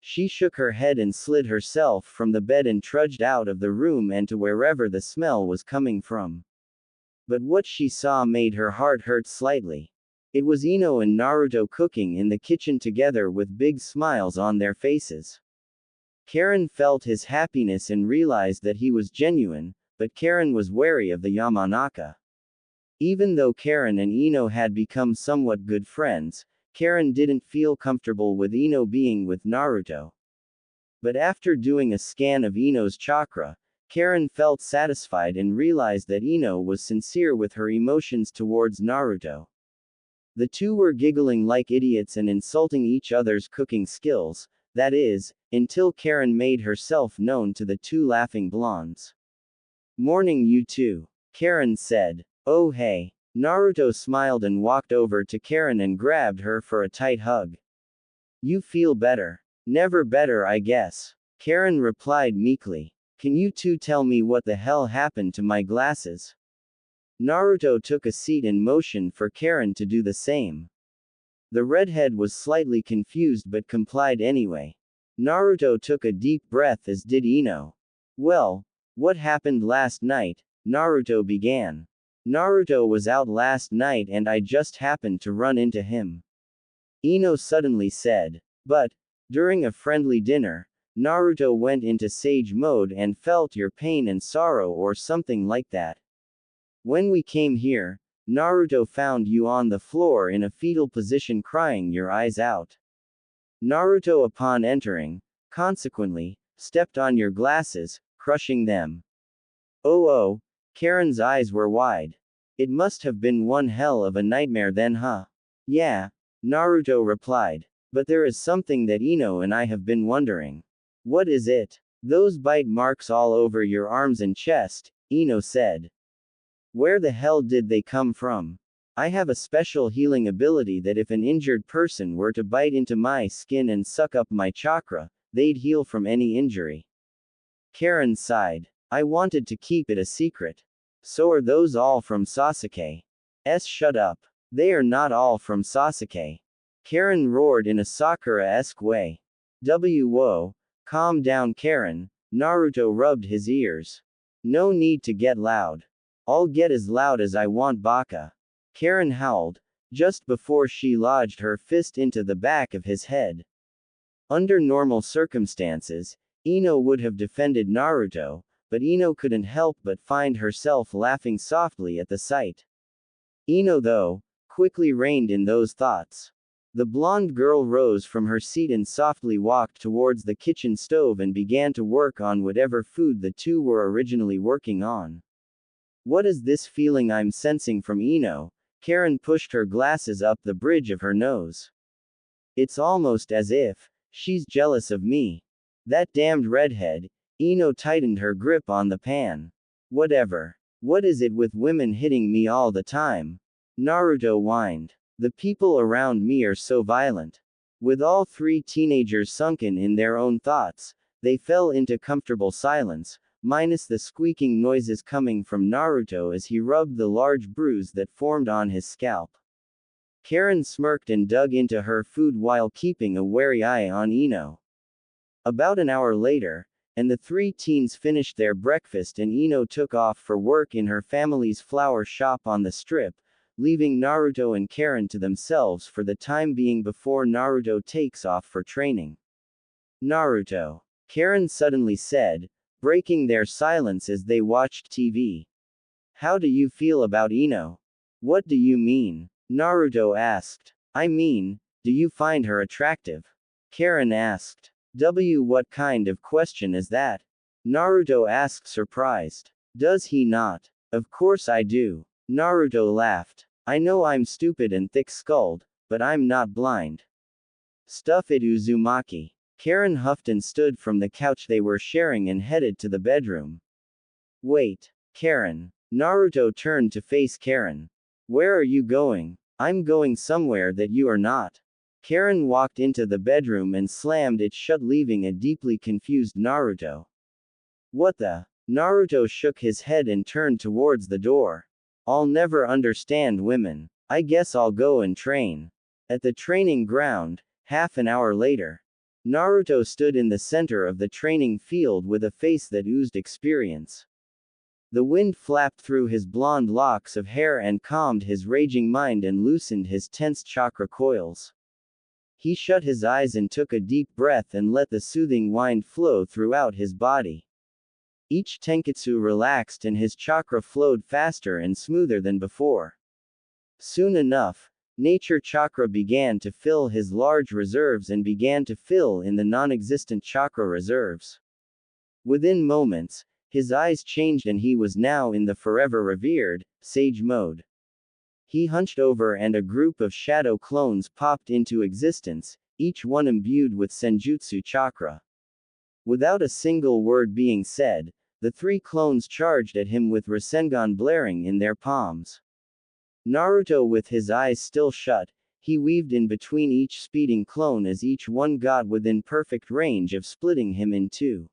She shook her head and slid herself from the bed and trudged out of the room and to wherever the smell was coming from. But what she saw made her heart hurt slightly. It was Ino and Naruto cooking in the kitchen together with big smiles on their faces. Karin felt his happiness and realized that he was genuine, but Karin was wary of the Yamanaka. Even though Karin and Ino had become somewhat good friends, Karin didn't feel comfortable with Ino being with Naruto. But after doing a scan of Ino's chakra, Karin felt satisfied and realized that Ino was sincere with her emotions towards Naruto. The two were giggling like idiots and insulting each other's cooking skills, that is, until Karin made herself known to the two laughing blondes. "Morning, you two," Karin said. "Oh hey." Naruto smiled and walked over to Karin and grabbed her for a tight hug. "You feel better?" "Never better, I guess," Karin replied meekly. "Can you two tell me what the hell happened to my glasses?" Naruto took a seat and motioned for Karin to do the same. The redhead was slightly confused but complied anyway. Naruto took a deep breath as did Ino. "Well, what happened last night?" Naruto began. "Naruto was out last night and I just happened to run into him," Ino suddenly said. "But, during a friendly dinner, Naruto went into sage mode and felt your pain and sorrow or something like that. When we came here, Naruto found you on the floor in a fetal position crying your eyes out. Naruto upon entering, consequently, stepped on your glasses, crushing them." Oh, Karin's eyes were wide. "It must have been one hell of a nightmare then, huh?" "Yeah," Naruto replied. "But there is something that Ino and I have been wondering." "What is it?" "Those bite marks all over your arms and chest," Ino said. "Where the hell did they come from?" "I have a special healing ability that if an injured person were to bite into my skin and suck up my chakra, they'd heal from any injury." Karin sighed. "I wanted to keep it a secret." "So are those all from Sasuke?" Shut up. They are not all from Sasuke." Karin roared in a Sakura-esque way. Whoa. Calm down, Karin," Naruto rubbed his ears. "No need to get loud. I'll get as loud as I want, baka." Karin howled, just before she lodged her fist into the back of his head. Under normal circumstances, Ino would have defended Naruto, but Ino couldn't help but find herself laughing softly at the sight. Ino, though, quickly reined in those thoughts. The blonde girl rose from her seat and softly walked towards the kitchen stove and began to work on whatever food the two were originally working on. "What is this feeling I'm sensing from Ino?" Karin pushed her glasses up the bridge of her nose. "It's almost as if she's jealous of me. That damned redhead." Ino tightened her grip on the pan. "Whatever. What is it with women hitting me all the time?" Naruto whined. "The people around me are so violent." With all three teenagers sunken in their own thoughts, they fell into comfortable silence, minus the squeaking noises coming from Naruto as he rubbed the large bruise that formed on his scalp. Karin smirked and dug into her food while keeping a wary eye on Ino. About an hour later, and the three teens finished their breakfast and Ino took off for work in her family's flower shop on the strip, leaving Naruto and Karin to themselves for the time being before Naruto takes off for training. Naruto. Karin suddenly said, breaking their silence as they watched TV. How do you feel about Ino? What do you mean? Naruto asked. I mean, do you find her attractive? Karin asked. What kind of question is that? Naruto asked surprised. Does he not? Of course I do. Naruto laughed. I know I'm stupid and thick-skulled, but I'm not blind. Stuff it, Uzumaki. Karin huffed and stood from the couch they were sharing and headed to the bedroom. Wait. Karin. Naruto turned to face Karin. Where are you going? I'm going somewhere that you are not. Karin walked into the bedroom and slammed it shut, leaving a deeply confused Naruto. What the? Naruto shook his head and turned towards the door. I'll never understand women. I guess I'll go and train. At the training ground, half an hour later. Naruto stood in the center of the training field with a face that oozed experience. The wind flapped through his blonde locks of hair and calmed his raging mind and loosened his tense chakra coils. He shut his eyes and took a deep breath and let the soothing wind flow throughout his body. Each tenketsu relaxed and his chakra flowed faster and smoother than before. Soon enough, nature chakra began to fill his large reserves and began to fill in the non-existent chakra reserves. Within moments, his eyes changed and he was now in the forever revered, sage mode. He hunched over and a group of shadow clones popped into existence, each one imbued with senjutsu chakra. Without a single word being said, the 3 clones charged at him with Rasengan blaring in their palms. Naruto, with his eyes still shut, he weaved in between each speeding clone as each one got within perfect range of splitting him in 2.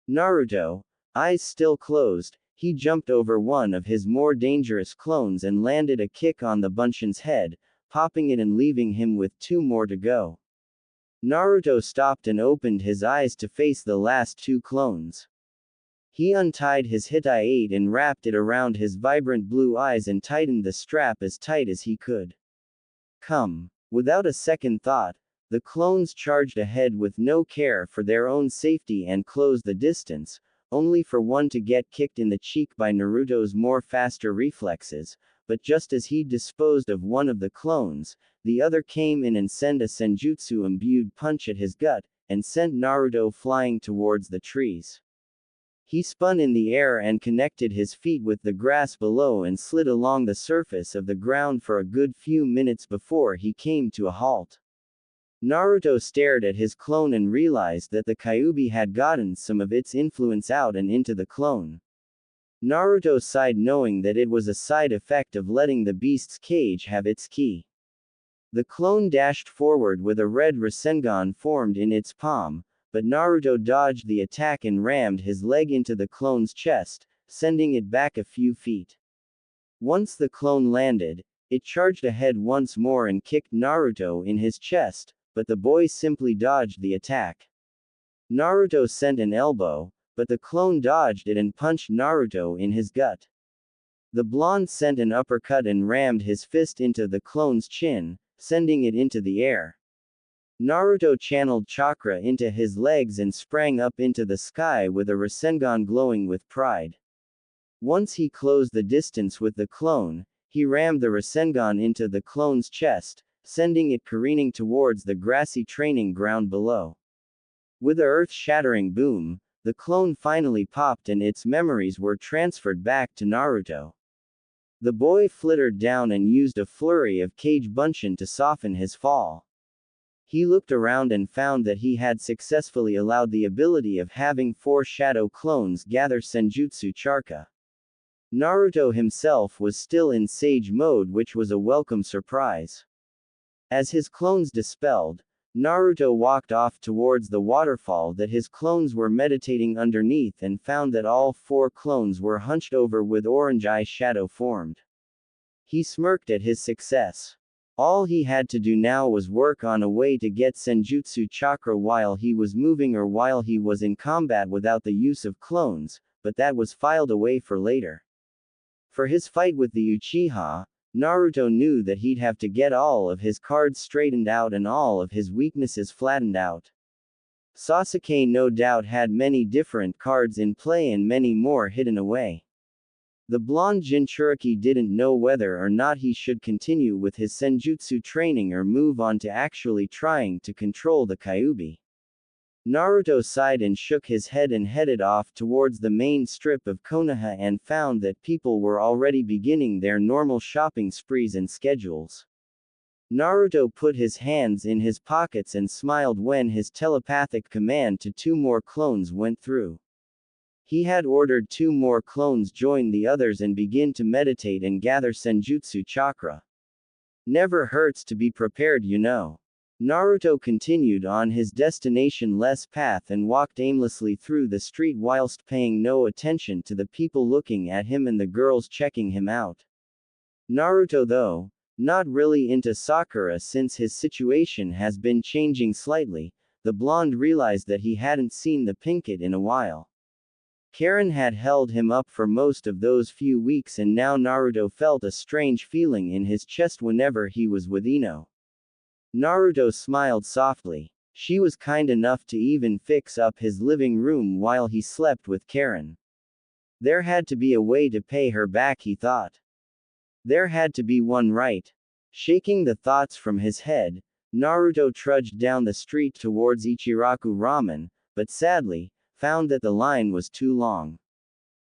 Naruto, eyes still closed, he jumped over one of his more dangerous clones and landed a kick on the Bunshin's head, popping it and leaving him with 2 more to go. Naruto stopped and opened his eyes to face the last 2 clones. He untied his Hitai-8 and wrapped it around his vibrant blue eyes and tightened the strap as tight as he could. Come. Without a second thought, the clones charged ahead with no care for their own safety and closed the distance, only for one to get kicked in the cheek by Naruto's more faster reflexes, but just as he disposed of one of the clones, the other came in and sent a senjutsu-imbued punch at his gut, and sent Naruto flying towards the trees. He spun in the air and connected his feet with the grass below and slid along the surface of the ground for a good few minutes before he came to a halt. Naruto stared at his clone and realized that the Kyuubi had gotten some of its influence out and into the clone. Naruto sighed, knowing that it was a side effect of letting the beast's cage have its ki. The clone dashed forward with a red Rasengan formed in its palm, but Naruto dodged the attack and rammed his leg into the clone's chest, sending it back a few feet. Once the clone landed, it charged ahead once more and kicked Naruto in his chest, but the boy simply dodged the attack. Naruto sent an elbow, but the clone dodged it and punched Naruto in his gut. The blonde sent an uppercut and rammed his fist into the clone's chin, sending it into the air. Naruto channeled chakra into his legs and sprang up into the sky with a Rasengan glowing with pride. Once he closed the distance with the clone, he rammed the Rasengan into the clone's chest, sending it careening towards the grassy training ground below. With a earth-shattering boom, the clone finally popped and its memories were transferred back to Naruto. The boy flittered down and used a flurry of Kage Bunshin to soften his fall. He looked around and found that he had successfully allowed the ability of having 4 shadow clones gather senjutsu chakra. Naruto himself was still in sage mode, which was a welcome surprise. As his clones dispelled, Naruto walked off towards the waterfall that his clones were meditating underneath and found that all 4 clones were hunched over with orange eye shadow formed. He smirked at his success. All he had to do now was work on a way to get senjutsu chakra while he was moving or while he was in combat without the use of clones, but that was filed away for later. For his fight with the Uchiha, Naruto knew that he'd have to get all of his cards straightened out and all of his weaknesses flattened out. Sasuke no doubt had many different cards in play and many more hidden away. The blonde Jinchuriki didn't know whether or not he should continue with his senjutsu training or move on to actually trying to control the Kyuubi. Naruto sighed and shook his head and headed off towards the main strip of Konoha and found that people were already beginning their normal shopping sprees and schedules. Naruto put his hands in his pockets and smiled when his telepathic command to 2 more clones went through. He had ordered 2 more clones join the others and begin to meditate and gather senjutsu chakra. Never hurts to be prepared, you know. Naruto continued on his destination-less path and walked aimlessly through the street whilst paying no attention to the people looking at him and the girls checking him out. Naruto, though, not really into Sakura since his situation has been changing slightly, the blonde realized that he hadn't seen the pink kid in a while. Karin had held him up for most of those few weeks and now Naruto felt a strange feeling in his chest whenever he was with Ino. Naruto smiled softly. She was kind enough to even fix up his living room while he slept with Karin. There had to be a way to pay her back, he thought. There had to be one, right? Shaking the thoughts from his head, Naruto trudged down the street towards Ichiraku Ramen, but sadly, found that the line was too long.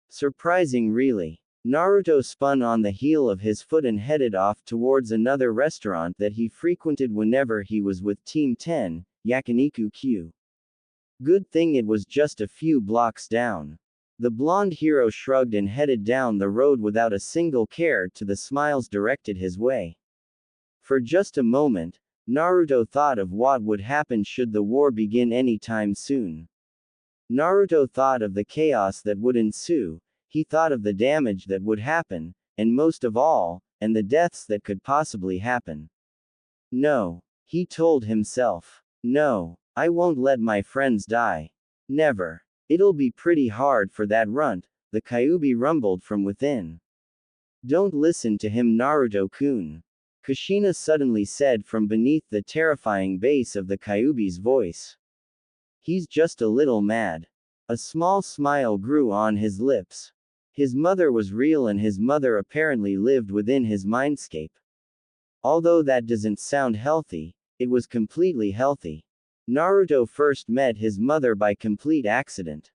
Surprising, really. Naruto spun on the heel of his foot and headed off towards another restaurant that he frequented whenever he was with Team 10, Yakiniku Q. Good thing it was just a few blocks down. The blonde hero shrugged and headed down the road without a single care to the smiles directed his way. For just a moment, Naruto thought of what would happen should the war begin anytime soon. Naruto thought of the chaos that would ensue, he thought of the damage that would happen, and most of all, and the deaths that could possibly happen. No, he told himself. No, I won't let my friends die. Never. It'll be pretty hard for that runt, the Kyuubi rumbled from within. Don't listen to him, Naruto-kun. Kushina suddenly said from beneath the terrifying bass of the Kyuubi's voice. He's just a little mad. A small smile grew on his lips. His mother was real and his mother apparently lived within his mindscape. Although that doesn't sound healthy, it was completely healthy. Naruto first met his mother by complete accident.